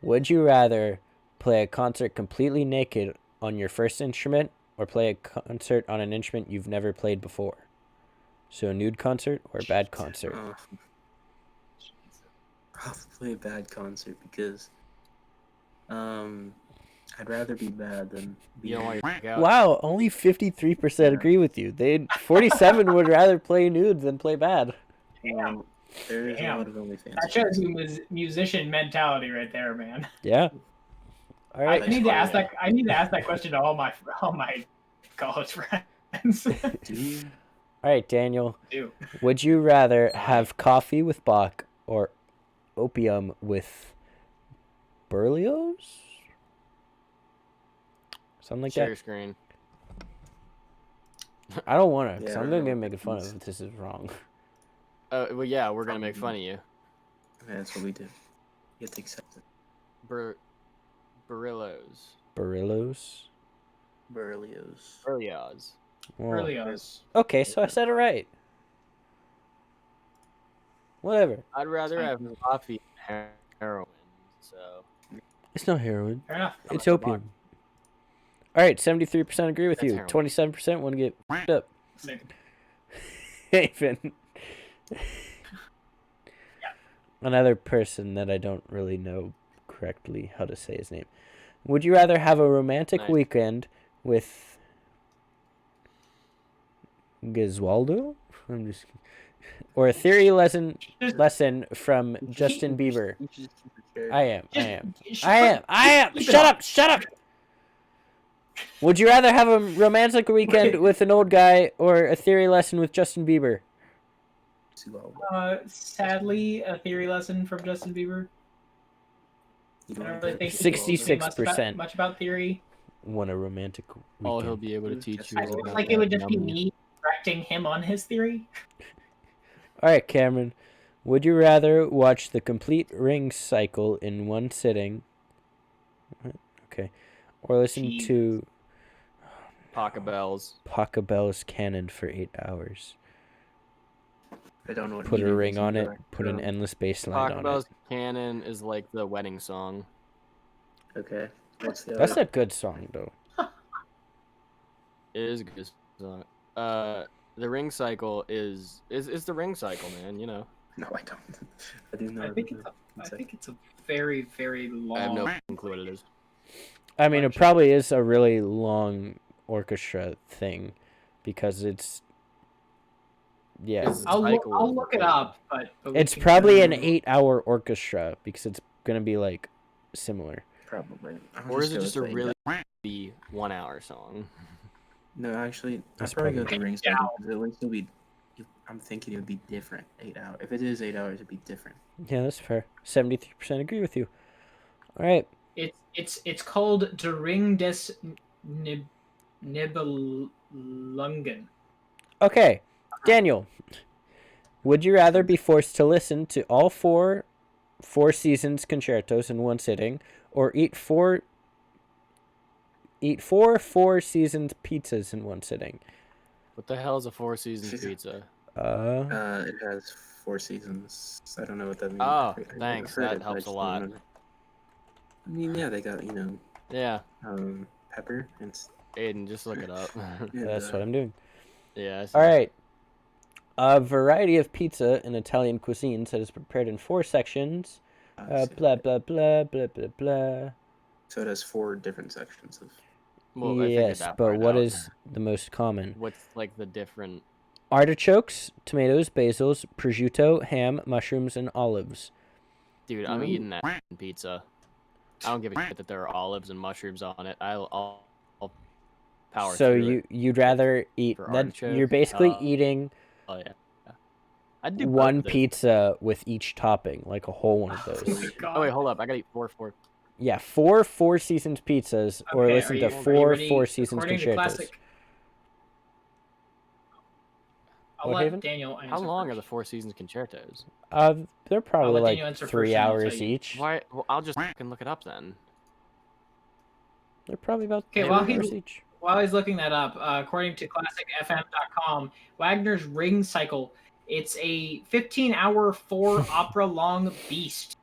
Would you rather play a concert completely naked on your first instrument or play a concert on an instrument you've never played before? So a nude concert or a bad concert? Probably a bad concert because I'd rather be bad than be You don't want your dick out. Wow, only 53% agree with you. 47 would rather play nude than play bad. Well, there is a Damn. lot of OnlyFans. That shows you musician mentality right there, man. Yeah. All I right. need to ask that. I need to ask that question to all my college friends. Do you? All right, Daniel. Do. Would you rather have coffee with Bach or opium with Berlioz? Something like Share that. your screen. I don't want to, because Yeah, I'm I going don't to know get what making fun of that if this is wrong. Well, yeah, we're gonna make fun of you. Yeah, that's what we do. You have to accept it. Barillos. Berlioz? Berlioz. Berlioz. Well, Berlioz. okay, so I said it right. Whatever. I'd rather Fine. have coffee than heroin. So It's not heroin. Fair enough. How It's much a box? opium. All right, 73% agree with That's you. heroin. 27% want to get f***ed up. Sick. Haven. Another person that I don't really know correctly how to say his name. Would you rather have a romantic Nice. weekend with Giswaldo? I'm just, or a theory lesson from Justin Bieber? You should just keep it fair. I am. Keep it Shut on. up. Shut up. Would you rather have a romantic weekend with an old guy or a theory lesson with Justin Bieber? Sadly, a theory lesson from Justin Bieber. You I don't don't really think 66%. much about theory. Want a romantic all he'll weekend. be able to teach you I is feel about like it that would just be number. me correcting him on his theory. All right, Cameron. Would you rather watch the complete ring cycle in one sitting? What? Okay. Or listen Jesus. to Pachelbel's. Pachelbel's canon for 8 hours? I don't know what Put a meaning ring is on it. either. Put an endless bass line on it. Pachelbel's canon is like the wedding song. Okay. What's the That's other? a good song, though. It is a good song. The ring cycle is the ring cycle, man. You know. No, I don't. I do not. I think it's a very, very long. I have no clue what it is. I mean, it bunch. probably is a really long orchestra thing, because it's Is the I'll cycle look is it up, but we it's can probably an kinda- 8-hour orchestra, because it's gonna be like similar. Probably. Or is it go just a with the really 1-hour song? No, actually, I'd That's probably go with probably- the ring cycle because it would still be. I'm thinking it would be different. 8 hours. If it is 8 hours, it'd be different. Yeah, that's fair. 73% agree with you. All right. It's called Der Ring des Nibelungen. Okay, Daniel. Would you rather be forced to listen to all four Seasons concertos in one sitting, or eat four Four Seasons pizzas in one sitting? What the hell is a Four Seasons pizza? It has 4 seasons. I don't know what that means. Oh, I've thanks. heard That it, but I helps a just don't lot. remember. I mean, yeah, they got Yeah, pepper and. Aiden, just look it up. That's what I'm doing. Yeah. I see. All right. A variety of pizza in Italian cuisines that is prepared in 4 sections. Blah blah blah blah blah blah. So it has 4 different sections of. Well, I figured Yes, that but part what out. is the most common? What's like the different? Artichokes, tomatoes, basils, prosciutto, ham, mushrooms, and olives. Dude, I'm eating that pizza. I don't give a shit that there are olives and mushrooms on it. I'll power So through it. you'd rather eat For that? artichoke? You're basically eating Oh yeah. I'd do both one of those. pizza with each topping, like a whole one of Oh those. my God. Oh wait, hold up. I gotta eat four. Yeah, 4 Four Seasons pizzas, or Okay, listen are to you- are you 4 ready? Four Seasons According to concertos. classic. I'll What, let Haven? Daniel answer How long are first. the Four Seasons concertos? They're probably let like Daniel answer 3 first, and I'll hours tell you. each. Why? Well, I'll just fucking look it up then. They're probably about Okay, 3 while hours he's each. while he's looking that up, according to ClassicFM.com, Wagner's Ring Cycle, it's a 15-hour, 4-opera-long beast.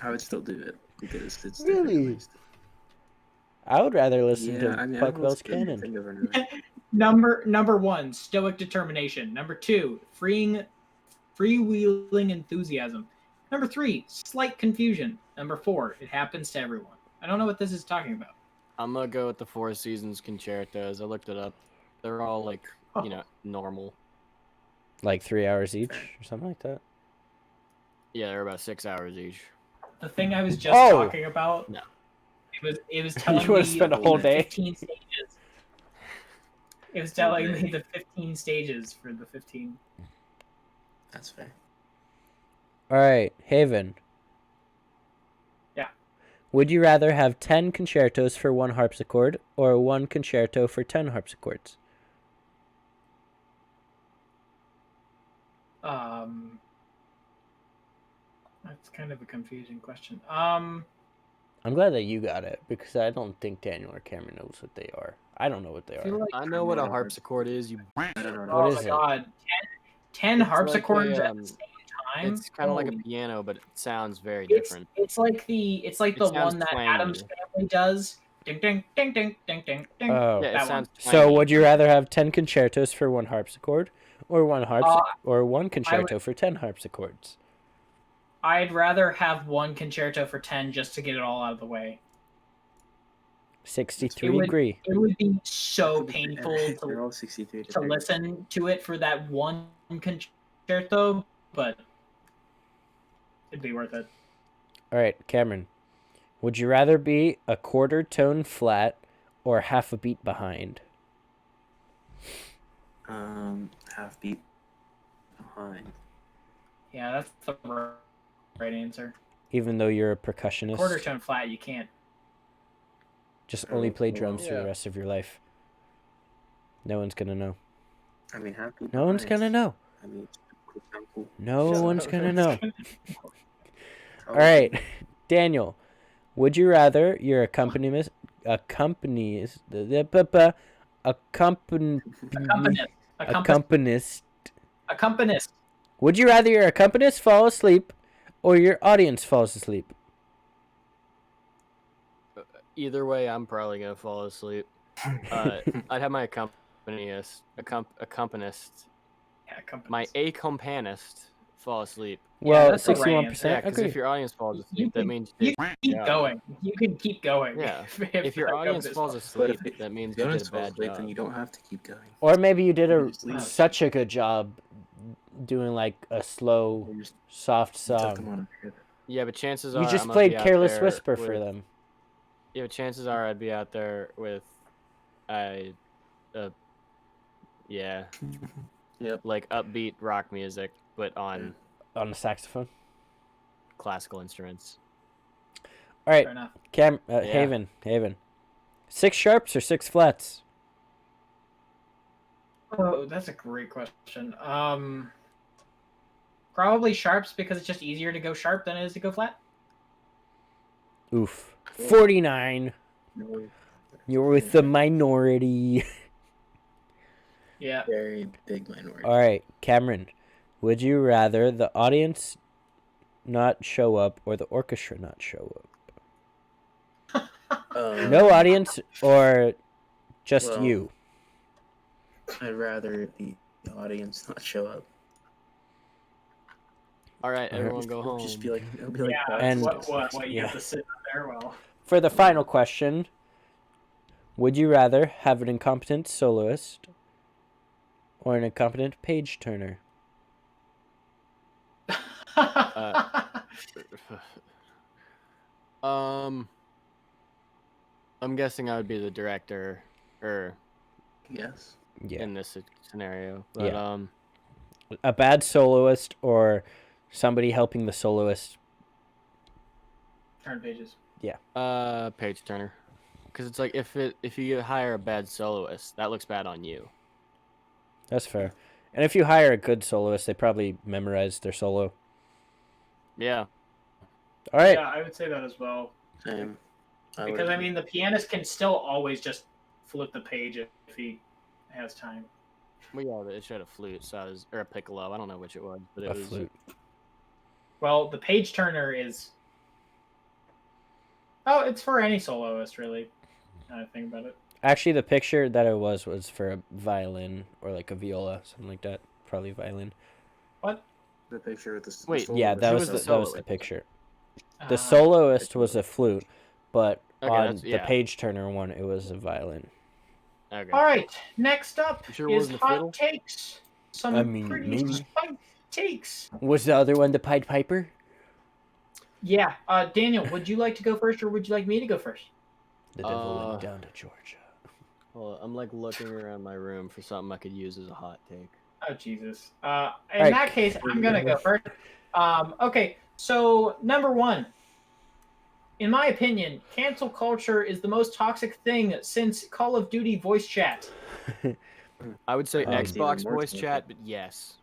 I would still do it because it's Really? different at least. I would rather listen Yeah, to I mean, Buck I've Bell's listened to Cannon. anything over and over. Number 1, stoic determination. Number 2, freewheeling enthusiasm. Number 3, slight confusion. Number 4, it happens to everyone. I don't know what this is talking about. I'm gonna go with the Four Seasons concertos. I looked it up. They're all like, normal. Like 3 hours each, or something like that. Yeah, they're about 6 hours each. The thing I was just Oh! talking about. No. It was telling You wanna me spend a whole the day? 15 stages. It was telling me the 15 stages for the 15. That's fair. All right, Haven. Yeah. Would you rather have 10 concertos for 1 harpsichord, or 1 concerto for 10 harpsichords? That's kind of a confusing question. I'm glad that you got it, because I don't think Daniel or Cameron knows what they are. I don't know what they I feel are. like, I know what a harpsichord is. You. I don't know. oh is my it? God, 10 It's harpsichords like a, at the same time. It's kind of like a Holy- piano, but it sounds very It's different. the sounds one that twangy. Adam's Family does. Ding ding ding ding ding ding ding. Oh. Yeah, it that sounds. So twangy. would you rather have 10 concertos for 1 harpsichord, or 1 or 1 I concerto would- for 10 harpsichords? I'd rather have 1 concerto for 10 just to get it all out of the way. 63 agree. It would be so painful They're to all 63 to listen to it for that 1 concerto, but it'd be worth it. All right, Cameron. Would you rather be a quarter tone flat or half a beat behind? Half beat behind. Yeah, that's the right answer. Even though you're a percussionist, Quarter tone flat, you can't. just only play drums for Yeah. the rest of your life. No one's gonna know. I mean, half beat. No one's gonna know. I mean, it's cool. No Shut one's up. gonna know. Oh, All right, Daniel. Would you rather your accompanist, Accompanist. would you rather your accompanist fall asleep or your audience falls asleep? Either way, I'm probably gonna fall asleep. I'd have my accompanist, Yeah, accompanist. my accompanist fall asleep. Well, that's the right 61%. Yeah, because Agree. if your audience falls You asleep, that can- means You you can keep job. going. You can keep going. Yeah. If If your that audience goes falls well. But asleep, if that means the you did audience a falls bad asleep, job. then you don't have to keep going. Or maybe you did You a just leave. such a good job doing like a slow, You just soft took them song. on a trip. Yeah, but chances are You I'm just gonna played be out Careless there Whisper with, for them. Yeah, but chances are I'd be out there with, yeah, Yep. like upbeat rock music, but on On the saxophone. classical instruments. All right, Fair enough. Haven. 6 sharps or 6 flats? Oh, that's a great question. Probably sharps because it's just easier to go sharp than it is to go flat. Oof. 49. No, You're with the minority. Yeah. very big minority. All right, Cameron. Would you rather the audience not show up or the orchestra not show up? No audience or just well, you? I'd rather the audience not show up. All right, Alright. everyone go It'll home. just be like, it'll be like Yeah. And- What? You yeah. have to sit out there? Well. For the final question, would you rather have an incompetent soloist or an incompetent page turner? I'm guessing I would be the director, yes. Yeah. in this scenario. But Yeah. A bad soloist or somebody helping the soloist. Turn pages. page turner, because it's like if you hire a bad soloist, that looks bad on you. That's fair. And if you hire a good soloist, they probably memorize their solo. Yeah. All right. Yeah, I would say that as well. Same. Because I mean, the pianist can still always just flip the page if he has time. Well, yeah, it showed a flute, so or a piccolo. I don't know which it was, but it A was. flute. Well, the page turner is. Oh, it's for any soloist, really. Now I think about it. Actually, the picture that it was for a violin or like a viola, something like that. Probably violin. What? The picture with the Wait, Yeah, that Who was was the, the that was the soloist? picture. Ah, The soloist was a flute, but Okay, on that's- the yeah. page turner one, it was a violin. Okay. All right. Next up You sure it is wasn't a hot fiddle? takes. Some I mean, pretty maybe. spicy takes. Was the other one the Pied Piper? Yeah. Daniel, would you like to go first, or would you like me to go first? The devil Uh, went down to Georgia. Well, I'm like looking around my room for something I could use as a hot take. Oh Jesus. In Alright. that case, I'm gonna go first. Okay. So number one, in my opinion, cancel culture is the most toxic thing since Call of Duty voice chat. I would say It's even Xbox more voice toxic. chat, but yes.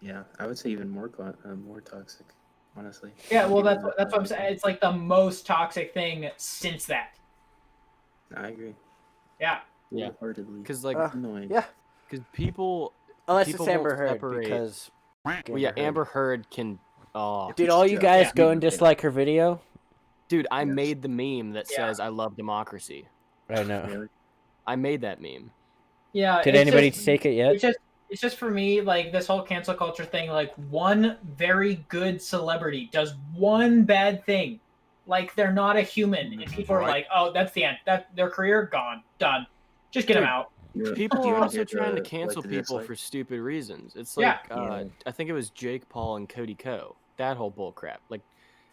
Yeah, I would say even more more toxic, honestly. Yeah. Well, Even that's what I'm saying. It's like the most toxic thing since that. I agree. Yeah. Yeah. Wholeheartedly. Because like, Annoying. Yeah. because people. Unless People it's Amber won't Heard, separate- because... Well, yeah, Amber Heard can. Oh, Did all you guys Yeah. go and dislike her video? dude, I Yes. made the meme that Yeah. says "I love democracy." I know. Really? I made that meme. Yeah. Did it's anybody just- take it yet? It's just for me, like this whole cancel culture thing, like one very good celebrity does one bad thing. Like they're not a human. And people are Right. like, oh, that's the end. That their career gone. Done. Just get them Dude. out. Yeah. People Do you are wanna also hear trying to the- cancel the people dislike? for stupid reasons. It's Yeah. like I think it was Jake Paul and Cody Ko. That whole bull crap. Like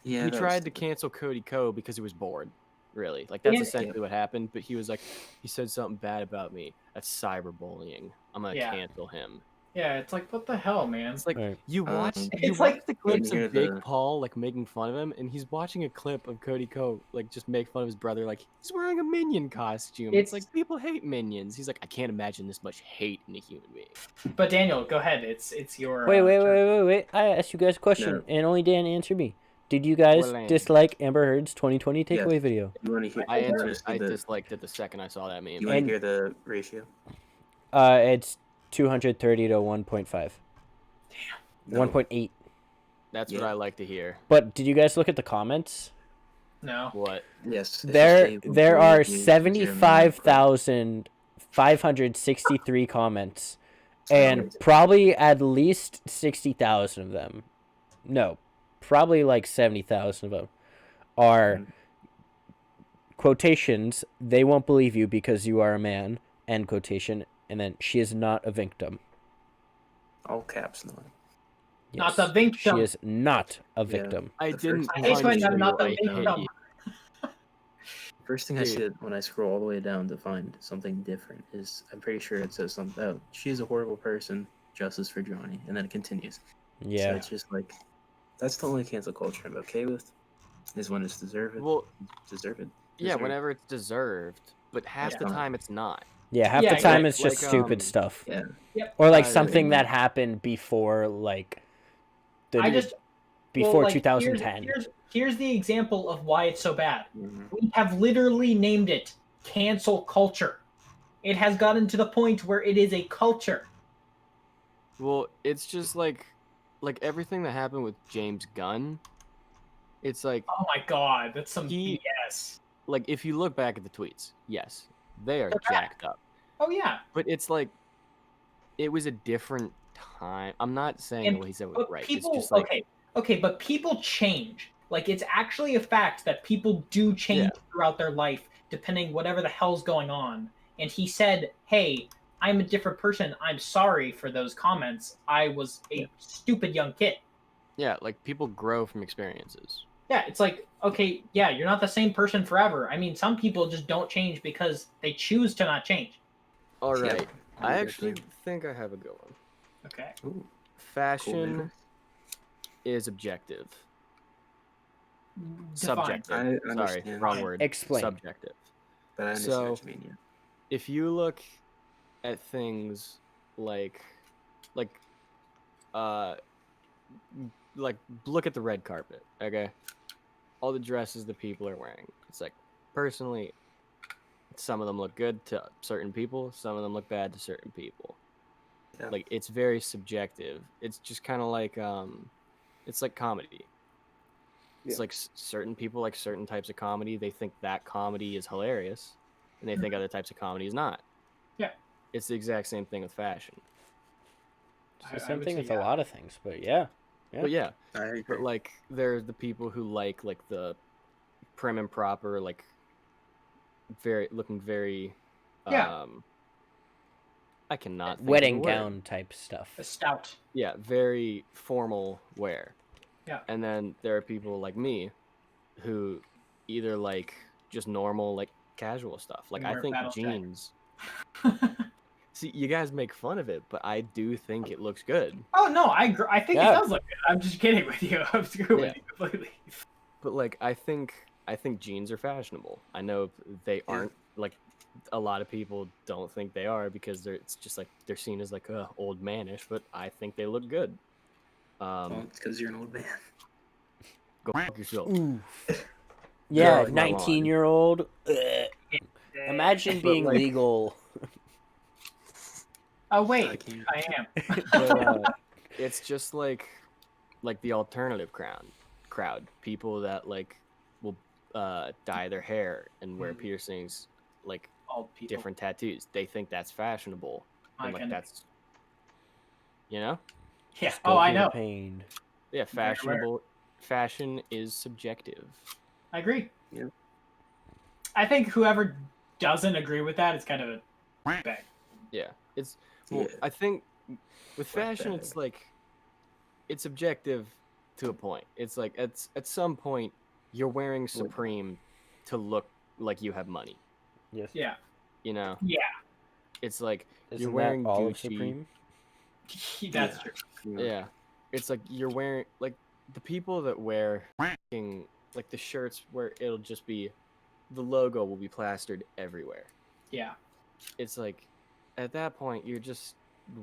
Yeah, he that was tried to stupid. cancel Cody Ko because he was bored. Really, like that's Yeah. essentially what happened. But he was like, he said something bad about me. That's cyberbullying. I'm gonna Yeah. cancel him. Yeah, it's like what the hell, man. It's like Right. you watch It's like- the clips hear of Jake the- Paul like making fun of him, and he's watching a clip of Cody Ko like just make fun of his brother, like he's wearing a minion costume. It's It's- like people hate minions. He's like, I can't imagine this much hate in a human being. But Daniel, go ahead. It's your Wait. turn. I asked you guys a question, No. and only Dan answered me. Did you guys What lane? dislike Amber Heard's 2020 takeaway Yes. video? You want to hear? I you wanna answered. see I the- disliked it the second I saw that meme. You want And- to hear the ratio? It's 230 to 1.5. No. 1.8. That's what Yeah. I like to hear. But did you guys look at the comments? No. What? Yes. it's just There a there are weird news, 75,563 comments, And probably at least 60,000 of them, no, probably like 70,000 of them are quotations, they won't believe you because you are a man, end quotation, and then she is not a victim. All caps, not. Not the victim. She is not a victim. I didn't I hate when punch I'm not the you, I hit victim. you. First thing I see when I scroll all the way down to find something different is I'm pretty sure it says something. Oh, she's a horrible person. Justice for Johnny, and then it continues. Yeah. So it's just like that's the only cancel culture I'm okay with. Is when it's deserved. Well, deserved. yeah, whenever it's deserved, but half the time it's not. Yeah, half the time it's just stupid stuff. Yeah. Yep. Or like something that happened before like before 2010. Here's the example of why it's so bad. Mm-hmm. We have literally named it cancel culture. It has gotten to the point where it is a culture. Well, it's just like everything that happened with James Gunn. It's like, oh my god, that's some BS. Like, if you look back at the tweets, yes, they are jacked up. Oh yeah. But it's like, it was a different time. I'm not saying what he said was right. People, it's just like, okay, but people change. Like, it's actually a fact that people do change throughout their life, depending whatever the hell's going on. And he said, hey, I'm a different person. I'm sorry for those comments. I was a stupid young kid. Yeah, like, people grow from experiences. Yeah, it's like, okay, yeah, you're not the same person forever. I mean, some people just don't change because they choose to not change. All right. Yeah, I actually think I have a good one. Okay. Ooh. Fashion is objective. Subjective. Sorry, wrong word. Explain. Subjective. But I understand what you mean, yeah. If you look at things like look at the red carpet, okay? All the dresses that people are wearing. It's like, personally, some of them look good to certain people, some of them look bad to certain people. Yeah. Like, it's very subjective. It's just kind of like it's like comedy. It's like certain people like certain types of comedy. They think that comedy is hilarious, and they think other types of comedy is not. Yeah. It's the exact same thing with fashion. It's the same thing with a lot of things, but yeah. But yeah, but like there's the people who like the prim and proper, like looking very I cannot think wedding of the word. Gown type stuff. A stout. Yeah, very formal wear. Yeah. And then there are people like me who either like just normal, like casual stuff. Like I think jeans. See, you guys make fun of it, but I do think it looks good. Oh no, I think it does look good. I'm just kidding with you. I'm screwing with you completely. But like, I think jeans are fashionable. I know they aren't. Like, a lot of people don't think they are because it's just like they're seen as like old manish. But I think they look good. Well, it's because you're an old man. Go fuck yourself. Yeah, 19-year-old. Imagine being legal. Oh wait, I am. But, it's just like the alternative crowd, people that like will dye their hair and wear piercings, like different tattoos. They think that's fashionable. And, like that's, you know? Yeah. Oh, I know. Pain. Yeah, fashionable. Fashion is subjective. I agree. Yeah. I think whoever doesn't agree with that is kind of a bag. Yeah, it's. Well, I think with fashion, it's like it's subjective to a point. It's like at some point you're wearing Supreme to look like you have money. Yes. Yeah. You know. Yeah. It's like Isn't you're wearing that all Gucci. of Supreme? That's true. Yeah, it's like you're wearing like the people that wear like the shirts where it'll just be the logo will be plastered everywhere. Yeah. It's like at that point you're just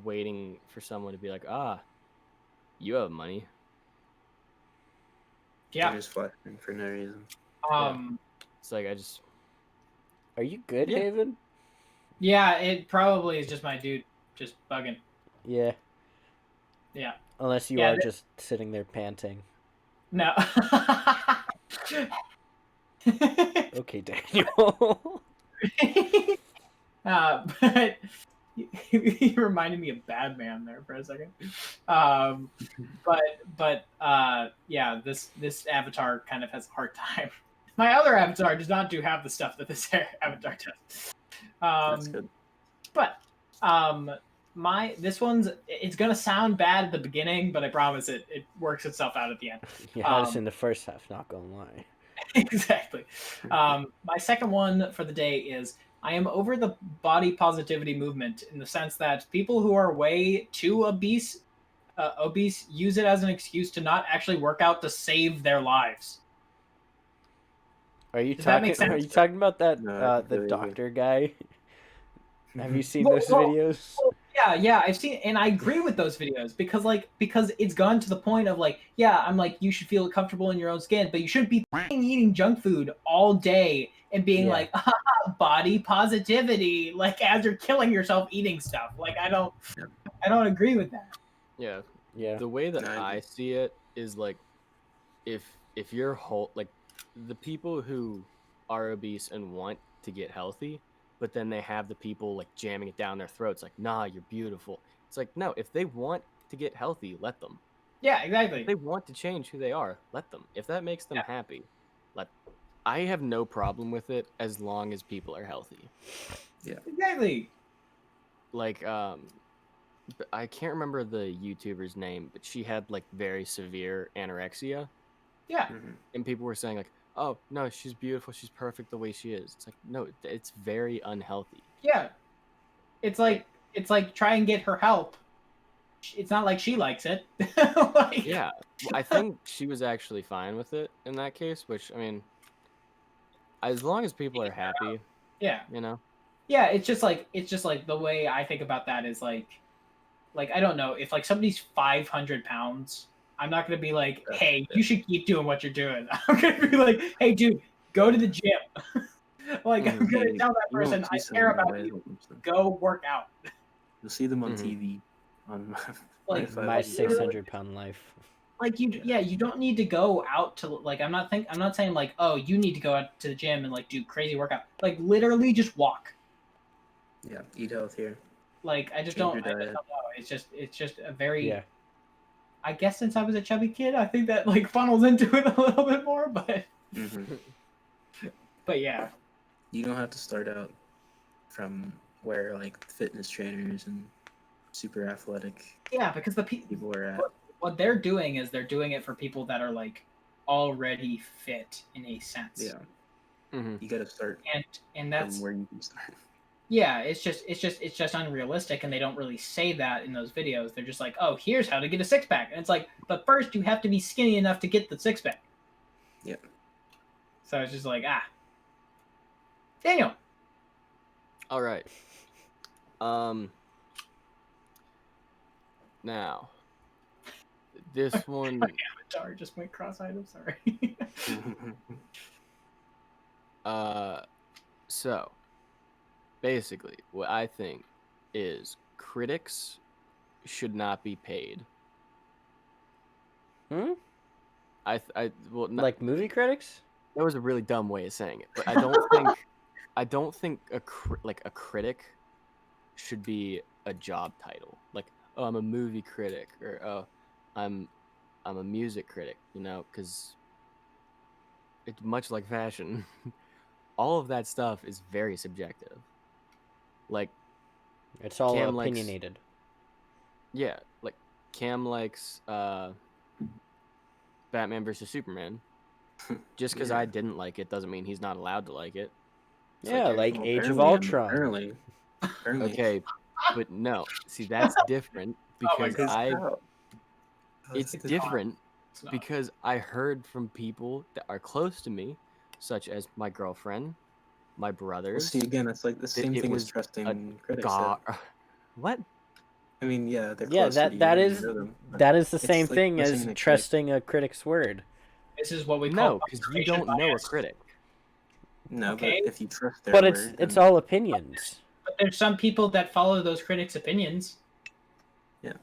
waiting for someone to be like, you have money. Yeah. You're just flashing for no reason. It's like Are you good, Haven? Yeah, it probably is just my dude just bugging. Yeah. Yeah. Unless you are just sitting there panting. No. Okay, Daniel. But You reminded me of Batman there for a second. Yeah, this avatar kind of has a hard time. My other avatar does not have the stuff that this avatar does. That's good. But this one's, it's gonna sound bad at the beginning, but I promise it works itself out at the end. You had us in the first half, not gonna lie. Exactly. My second one for the day is I am over the body positivity movement in the sense that people who are way too obese use it as an excuse to not actually work out to save their lives. Are you Does that make talking? Are sense? you talking about that No, the really doctor guy? Have you seen Well, those well, videos? Yeah, I've seen, and I agree with those videos because it's gone to the point of like, yeah, I'm like, you should feel comfortable in your own skin, but you shouldn't be eating junk food all day and being Yeah. like, body positivity, like as you're killing yourself eating stuff. Like I don't agree with that. Yeah. Yeah. The way that No, I I agree. see it is like, if you're like the people who are obese and want to get healthy, but then they have the people like jamming it down their throats, like, nah, you're beautiful. It's like, no, if they want to get healthy, let them. Yeah, If exactly. they want to change who they are, let them. If that makes them happy, let. I have no problem with it as long as people are healthy. Exactly. Like, I can't remember the YouTuber's name, but she had like very severe anorexia, Yeah. and people were saying like, "Oh no, she's beautiful, she's perfect the way she is." It's like, no, it's very unhealthy. Yeah. It's like try and get her help. It's not like she likes it. Like, Yeah, I think she was actually fine with it in that case. Which, I mean, as long as people are happy, yeah. you know. Yeah, it's just like the way I think about that is like I don't know, if like somebody's 500 pounds, I'm not gonna be like, hey, you should keep doing what you're doing. I'm gonna be like, hey, dude, go to the gym. Like I'm gonna Hey, tell that you won't person see I someone care that about weighs you. like them, so Go work out. you'll see them on Mhm. TV on my Like, five My years ago. 600-pound life. Like you don't need to go out to like I'm not saying like, oh, you need to go out to the gym and like do crazy workout. Like literally just walk. Yeah, eat healthier. Like I just Change don't your know. diet. It's just a very Yeah. I guess since I was a chubby kid, I think that like funnels into it a little bit more, but yeah. You don't have to start out from where like fitness trainers and super athletic Yeah, because the people are at. what they're doing is they're doing it for people that are like already fit in a sense. Yeah, Mhm. you got to start And that's from where you can start. yeah, it's just unrealistic, and they don't really say that in those videos. They're just like, oh, here's how to get a six pack, and it's like, but first you have to be skinny enough to get the six pack. Yep. So it's just like Daniel. All right. Now, this one. Avatar just went cross-eyed. I'm sorry. So basically, what I think is critics should not be paid. Hmm? Well, not, Like movie critics? that was a really dumb way of saying it, but I don't think a critic should be a job title. Like, oh, I'm a movie critic, or oh, I'm a music critic. You know, because it's much like fashion. All of that stuff is very subjective. Like, It's all Cam likes- opinionated. yeah, like Cam likes Batman versus Superman. Just because I didn't like it doesn't mean he's not allowed to like it. It's Yeah, you're- like Well, Age of apparently, Ultron. Apparently. okay, but no. See, that's different because God. it's different because I heard from people that are close to me, such as my girlfriend, my Well, brothers. see, again, it's like the same it thing as was trusting critics. God, what? I mean, yeah, they're Yeah, close to you. that you is know them, but that is the it's same like thing as listening to trusting a critic's word. This is what we call No, because you don't know a bias. critic. No, Okay. but if you trust their But word, it's then- all opinions. But there's some people that follow those critics' opinions. Yeah.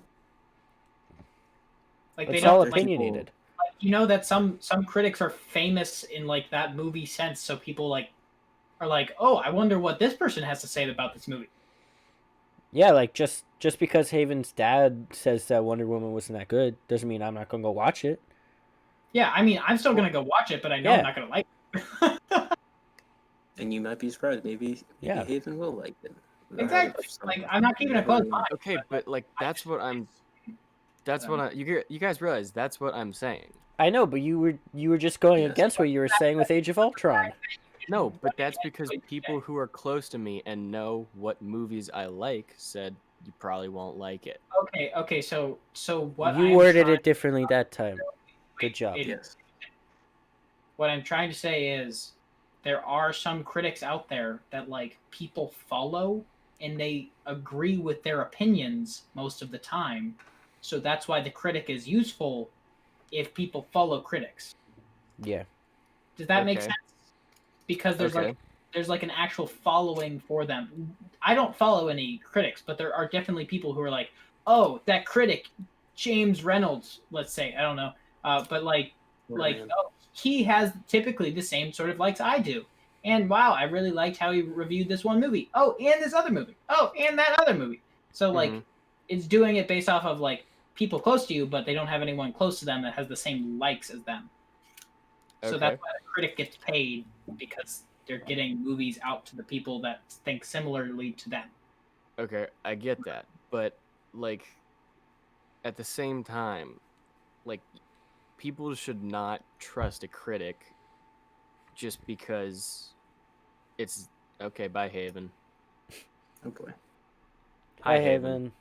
Like It's they don't all like, opinionated. you know that some critics are famous in like that movie sense, so people like are like, oh, I wonder what this person has to say about this movie. Yeah, like just because Haven's dad says that Wonder Woman wasn't that good doesn't mean I'm not gonna go watch it. Yeah, I mean, I'm still gonna go watch it, but I know I'm Yeah. not gonna like it. And you might be surprised. Maybe Yeah. Haven will like it. Exactly. Like, I'm not keeping a Never- close mind. Okay, but like that's what I'm. That's what I. You guys realize that's what I'm saying. I know, but you were just going Yes. against what you were saying with Age of Ultron. No, but that's because people who are close to me and know what movies I like said you probably won't like it. Okay. So what You I'm worded trying, it differently that time. Good job. Aidan, Yes. what I'm trying to say is there are some critics out there that like people follow and they agree with their opinions most of the time. So that's why the critic is useful if people follow critics. Yeah. Does that make Okay. sense? Because Okay. there's like an actual following for them. I don't follow any critics, but there are definitely people who are like, "Oh, that critic, James Reynolds, let's say, I don't know, but Man. oh, he has typically the same sort of likes I do." And wow, I really liked how he reviewed this one movie. Oh, and this other movie. Oh, and that other movie. So like, Mhm. it's doing it based off of like people close to you, but they don't have anyone close to them that has the same likes as them. So Okay. that's why the critic gets paid because they're getting movies out to the people that think similarly to them. Okay, I get that, but like at the same time, like people should not trust a critic just because it's okay. Bye, Haven. Oh boy. Hi, Haven.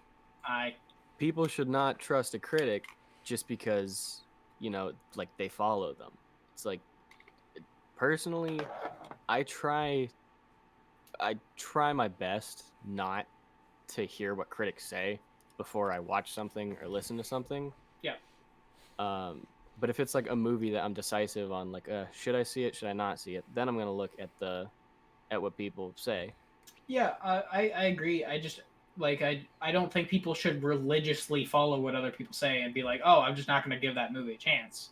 I People should not trust a critic just because like they follow them. It's like personally, I try my best not to hear what critics say before I watch something or listen to something. Yeah. But if it's like a movie that I'm decisive on, like, should I see it? Should I not see it? Then I'm gonna look at what people say. Yeah, I agree. I just like I don't think people should religiously follow what other people say and be like, oh, I'm just not going to give that movie a chance.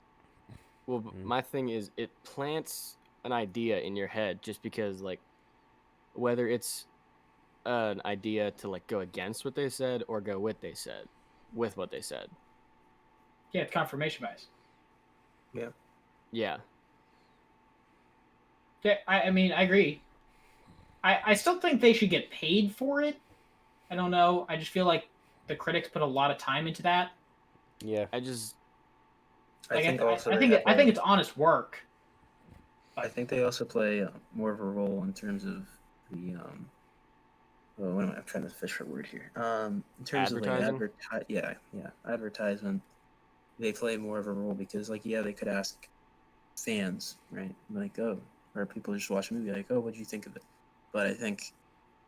Well, my thing is, it plants an idea in your head just because, like, whether it's an idea to like go against what they said or go with what they said. Yeah, it's confirmation bias. Yeah. Yeah. Yeah, I mean, I agree. I still think they should get paid for it. I don't know. I just feel like the critics put a lot of time into that. Yeah. I just Like, I think also I they think have, I think it's honest work. I think they also play more of a role in terms of the well, what am I? I'm trying to fish for a word here. In terms of like Advertising? advertisement, they play more of a role because like they could ask fans, right? Like, oh, or people just watch a movie, like, oh, what do you think of it? But I think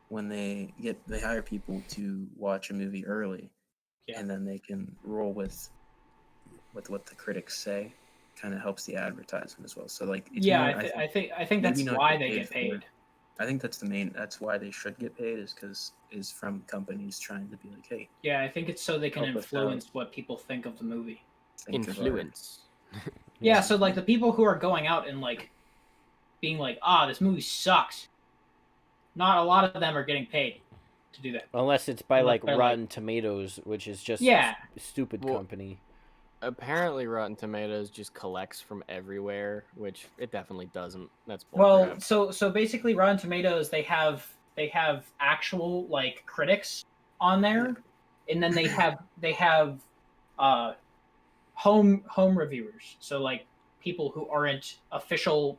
when they hire people to watch a movie early, Yeah. and then they can roll with what the critics say, kind of helps the advertisement as well. So like, it's Yeah, more, I think that's maybe not why get they paid get for paid. it. I think that's that's why they should get paid is from companies trying to be like, hey, Yeah, I think it's so they can help us influence what people think of the movie. think of our- influence. Yeah, so like the people who are going out and like being like, this movie sucks. Not a lot of them are getting paid to do that. Unless it's by Unless like they're, Rotten Tomatoes, which is just Yeah. stupid Well, company. Apparently, Rotten Tomatoes just collects from everywhere, which it definitely doesn't. That's Well, bullcrap. so basically, Rotten Tomatoes they have actual like critics on there, and then they have home reviewers. So like people who aren't official,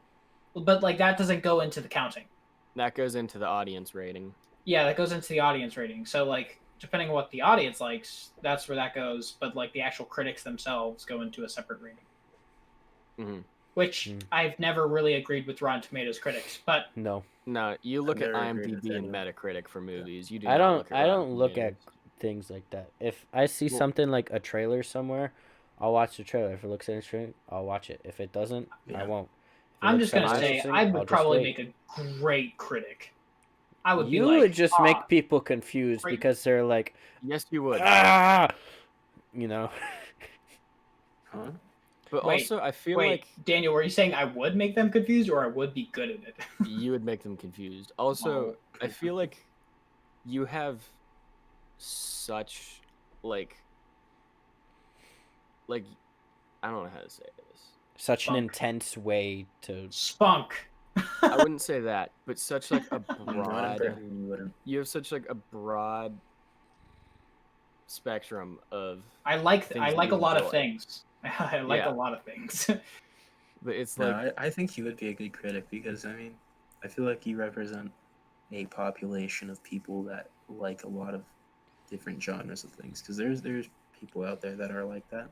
but like that doesn't go into the counting. That goes into the audience rating. Yeah, that goes into the audience rating. So like depending on what the audience likes, that's where that goes. But like the actual critics themselves go into a separate rating. Mm-hmm. Which I've never really agreed with Rotten Tomatoes critics, but No. No, you look at never agreed with IMDb and anyone. Metacritic for movies. You do I not don't look at I Rotten don't look at Tomatoes. things like that. If I see Well- something like a trailer somewhere, I'll watch the trailer. If it looks interesting, I'll watch it. If it doesn't, I Yeah. won't. If it I'm looks just gonna kinda say interesting, I I'll would just probably wait. make a great critic. I would be You like, would just make people confused great. because they're like, Yes, you would. you know. Huh? But Wait, also, I feel wait, like Daniel, were you saying I would make them confused or I would be good at it? you would make them confused. Also, I feel like you have such like I don't know how to say this. Such an Spunk. intense way to. Spunk. I wouldn't say that, but such like a Not broad. impressive, you wouldn't. You have such like a broad spectrum of. I like things I that like you a lot of enjoy. things. I like Yeah. a lot of things. But it's No, like I think you would be a good critic because I mean, I feel like you represent a population of people that like a lot of different genres of things. Because there's people out there that are like that.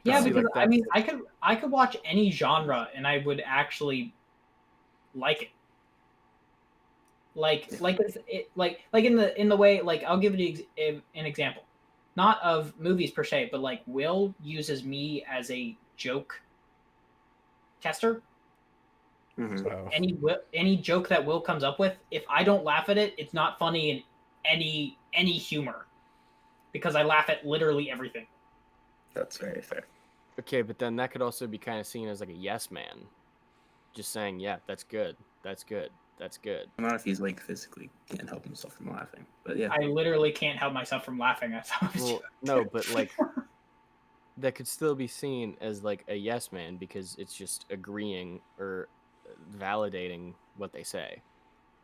Yeah, See, because like I that's- mean, I could watch any genre and I would actually like it. Like in the way, like, I'll give you an example, not of movies per se, but like Will uses me as a joke tester. Mhm. Oh. Any joke that Will comes up with, if I don't laugh at it, it's not funny in any humor, because I laugh at literally everything. That's very fair. okay, but then that could also be kind of seen as like a yes man, just saying, yeah, that's good, that's good, that's good. Not if he's like physically can't help himself from laughing. But yeah, I literally can't help myself from laughing at some of his Well, jokes. no, but like that could still be seen as like a yes man because it's just agreeing or validating what they say.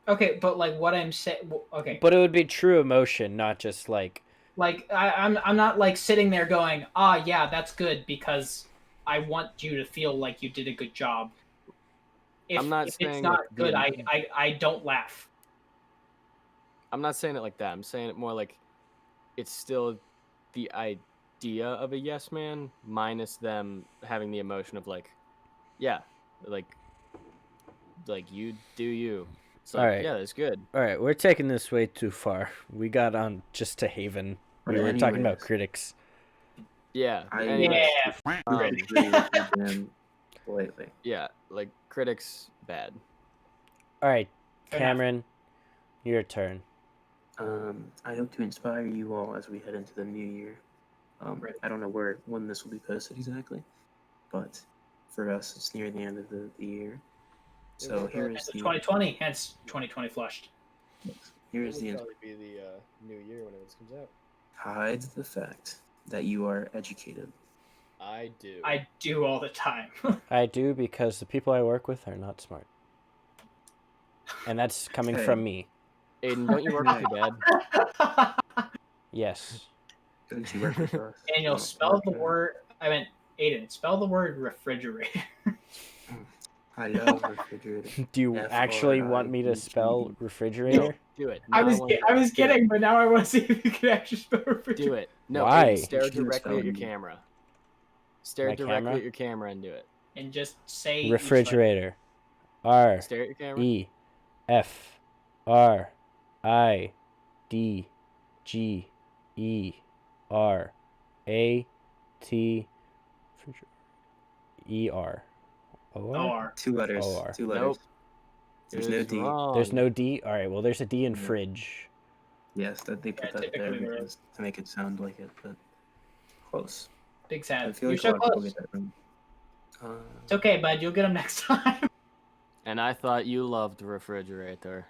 Okay, but like what I'm saying, okay, But it would be true emotion, not just like. like I'm not like sitting there going, ah, yeah, that's good, because I want you to feel like you did a good job. I'm not If it's saying, not like, good, the- I don't laugh. I'm not saying it like that. I'm saying it more like it's still the idea of a yes man minus them having the emotion of like, yeah, like you do you. It's like, Alright. yeah, that's good. All right, we're taking this way too far. We got on just to Haven. We But were talking about anyways. critics. Yeah. I Anyways, Yeah, agree with you, Jim, lately. yeah, like critics bad. All right, Fair enough. Cameron, your turn. I hope to inspire you all as we head into the new year. Great. I don't know when this will be posted exactly, but for us, it's near the end of the year. So here is It's the 2020, hence 2020 flushed. here is the probably be the new year when this comes out. hide the fact that you are educated. I do. I do all the time. I do because the people I work with are not smart. And that's coming Okay. from me. Aiden, don't you work with your dad? Yes. Don't you work with us? Daniel, Oh, spell the okay. word. I meant Aiden. Spell the word refrigerator. I love refrigerator. Do you actually want me to spell FRIGD. refrigerator? Do it. I Now was wanna I do was it. kidding, but now I want to see if you can actually spell Do refrigerator. it. No, Why? Aiden, stare You shouldn't directly spell at your it. camera. Stare My directly camera? at your camera and do it. And just say each Refrigerator. R Stare at your camera. E F R I D G E R A T E R O letter. R. OR. 2 letters. OR. 2 letters. Nope. There's It no is D. wrong. There's no D. All right. Well, there's a D in Yeah. fridge. Yes, that they put Yeah, that there typically there because to make it sound like it, but close. Big I sad. feel You're like a so lot of people close. get that wrong. It's okay, bud. You'll get them next time. And I thought you loved refrigerator.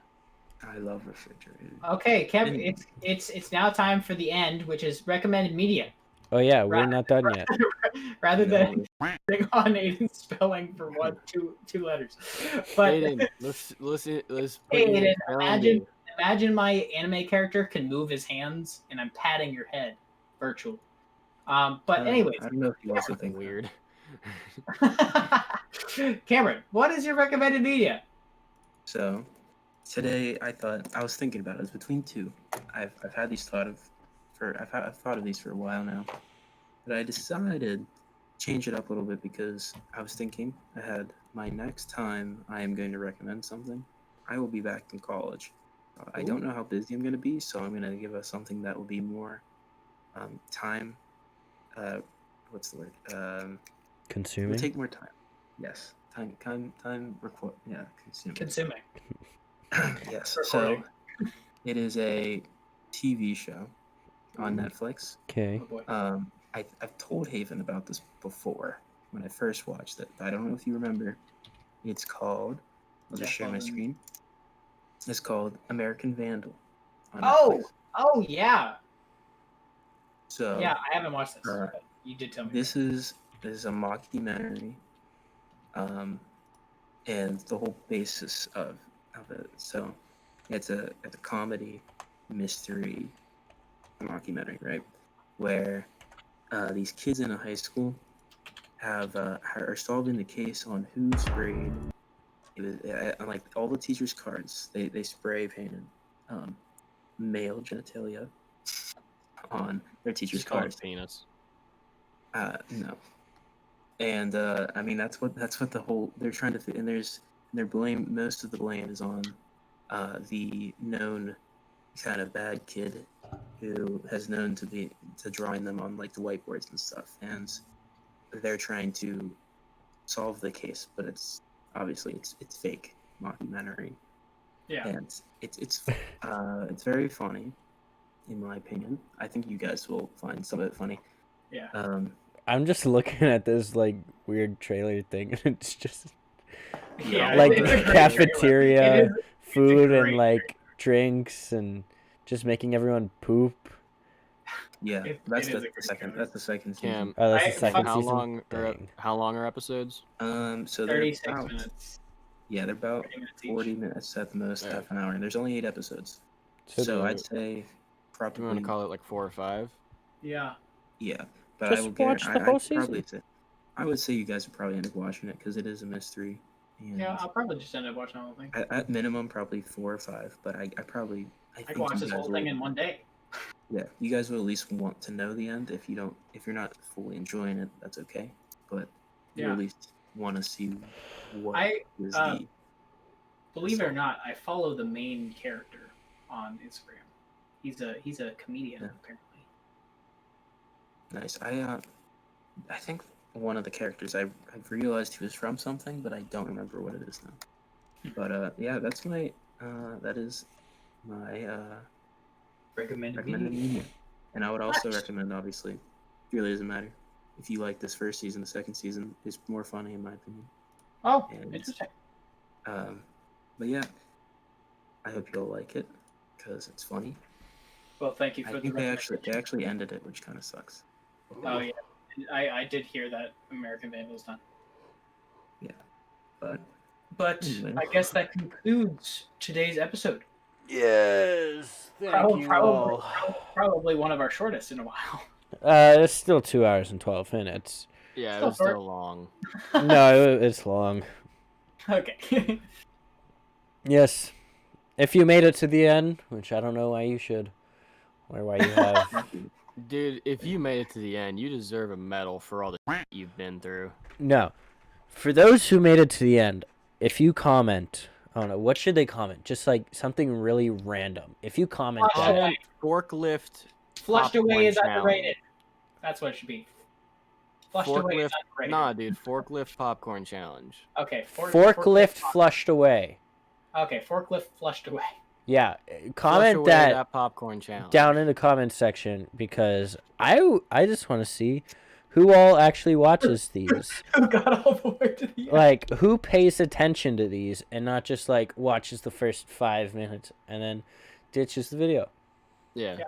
I love refrigerator. Okay, Kev. And- It's now time for the end, which is recommended media. Oh yeah, we're not done yet. Rather than No, bring on Aiden's spelling for two letters. But Aiden, let's put hey, you in Aiden, spelling bee. imagine my anime character can move his hands, and I'm patting your head virtually. But anyways, I don't know if you also Fucking think weird. Cameron, what is your recommended media? So today I was thinking about it. It's between two. I've had these I've thought of these for a while now, but I decided to change it up a little bit because I was thinking ahead. My next time I am going to recommend something, I will be back in college. I don't know how busy I'm going to be, so I'm going to give us something that will be more time. What's the word? It Consuming. will take more time. Yes, time record. Yeah, Consuming. Yes. Recording. So it is a TV show on Netflix. Okay. Oh boy. I've told Haven about this before when I first watched it. I don't know if you remember. It's called. I'll just share my screen. It's called American Vandal. On Oh, Netflix. Oh yeah, So yeah. I haven't watched this, Uh, but you did tell me. this is a mockumentary, and the whole basis of it. So it's a comedy mystery mockumentary, right? Where these kids in a high school are solving the case on who sprayed. It was on like all the teachers' cards. They spray painted male genitalia on their teachers' Just call it cards. penis. No. And I mean that's what the whole they're trying to and most of the blame is on the known kind of bad kid who has known to drawing them on like the whiteboards and stuff, and they're trying to solve the case, but it's obviously it's fake mockumentary, Yeah. and it's very funny, in my opinion. I think you guys will find some of it funny. Yeah. I'm just looking at this like weird trailer thing, and it's just Yeah. like it's a great cafeteria trailer. It is- food and great like drinks and just making everyone poop. Yeah, It that's is the a great second. trailer. That's the second season. Cam, Oh, that's I- the second how season. long Dang. how long are episodes? So they're 36 about minutes. they're about 30 minutes each. 40 minutes at the most, Yeah. half an hour, and there's only 8 episodes. So So the- I'd say Do you probably want to call it like 4 or 5? Yeah. yeah. But Just I will watch the whole season. I would say you guys would probably end up watching it because it is a mystery. And Yeah, I'll probably just end up watching the whole thing. at minimum probably 4 or 5. But I I think can watch you this guys whole will, thing in one day. yeah, you guys will at least want to know the end. If you're not fully enjoying it, that's okay. But you Yeah. at least want to see what I is believe it or not, I follow the main character on Instagram. He's a comedian Yeah. apparently. nice. I think one of the characters I've realized he was from something, but I don't remember what it is now. But yeah, that is my Recommended recommended media. media. And I would also Nice. recommend, obviously, it really doesn't matter if you like this first season. The second season is more funny in my opinion. Oh, And interesting. but yeah, I hope you'll like it because it's funny. Well, thank you I for the think they recommendation. actually ended it, which kind of sucks. Oh yeah, I did hear that American Vandal's done. But But Anyway. I guess that concludes today's episode. Yes, Probably one of our shortest in a while. It's still 2 hours and 12 minutes. Yeah, it Still was short. still long. No, it's long. Okay. Yes, if you made it to the end, which I don't know why you should, or why you have. Dude, if you made it to the end, you deserve a medal for all the you've been through. No, for those who made it to the end, if you comment, I don't know, what should they comment? Just like something really random. If you comment Flush that, away. Forklift. Flushed popcorn away is challenge. underrated. That's what it should be. Flushed away is Forklift. underrated. Nah, dude. Forklift popcorn challenge. Okay. forklift flushed away. Okay, forklift flushed away. Yeah, Flush comment away that popcorn challenge. down in the comment section because I just want to see who all actually watches these. Who got all the way to the end? Like, who pays attention to these and not just like watches the first 5 minutes and then ditches the video. Yeah. Yeah.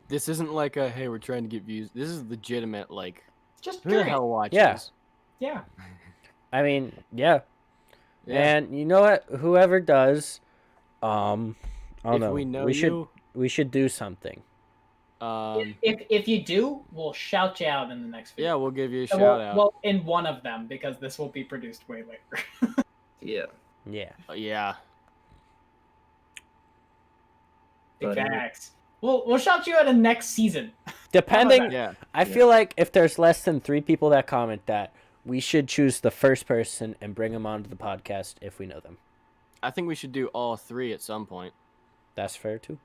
This isn't like a hey, we're trying to get views. This is legitimate. Like, Just who the curious. hell watches? Yeah. Yeah. I mean, yeah. Yeah. And you know what? Whoever does, I don't If know. we know we should do something. If you do, we'll shout you out in the next video. yeah, we'll give you a And shout we'll- out. Well, in one of them because this will be produced way later. Yeah. Yeah. Yeah. Big But, facts. We'll shout you out in next season. Depending, Yeah. I feel like if there's less than 3 people that comment that, we should choose the first person and bring them onto the podcast if we know them. I think we should do all 3 at some point. That's fair too.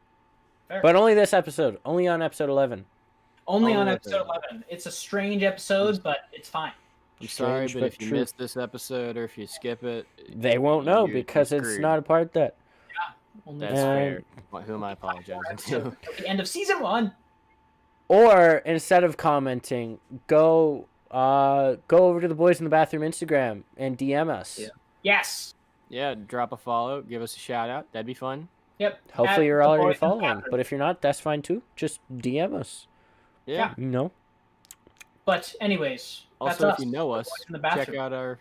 Fair. But only this episode. Only on episode 11. Only Oh, on okay. episode 11. It's a strange eepisode, but it's fine. I'm sorry, Strange but but if you true. miss this episode or if you skip it, They won't know you're because it's screwed. not a part that. Only That's And- fair. Who am I apologizing to? At the end of season 1. Or instead of commenting, go over to the Boys in the Bathroom Instagram and DM us. Yeah. Yes. Yeah, drop a follow, give us a shout out. That'd be fun. Yep. Hopefully At you're the already Boys in the following. Bathroom. But if you're not, that's fine too. Just DM us. Yeah. You know. But anyways, that's Also, us. if you know The us, Boys in the check Bathroom. out our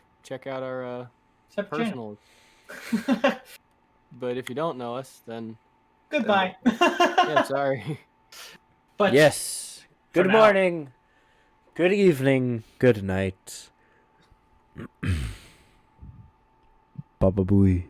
Separate channel. personal. But if you don't know us, then Goodbye. yeah, sorry. But Yes. for Good now- morning. Good evening. Good night. Baba booey.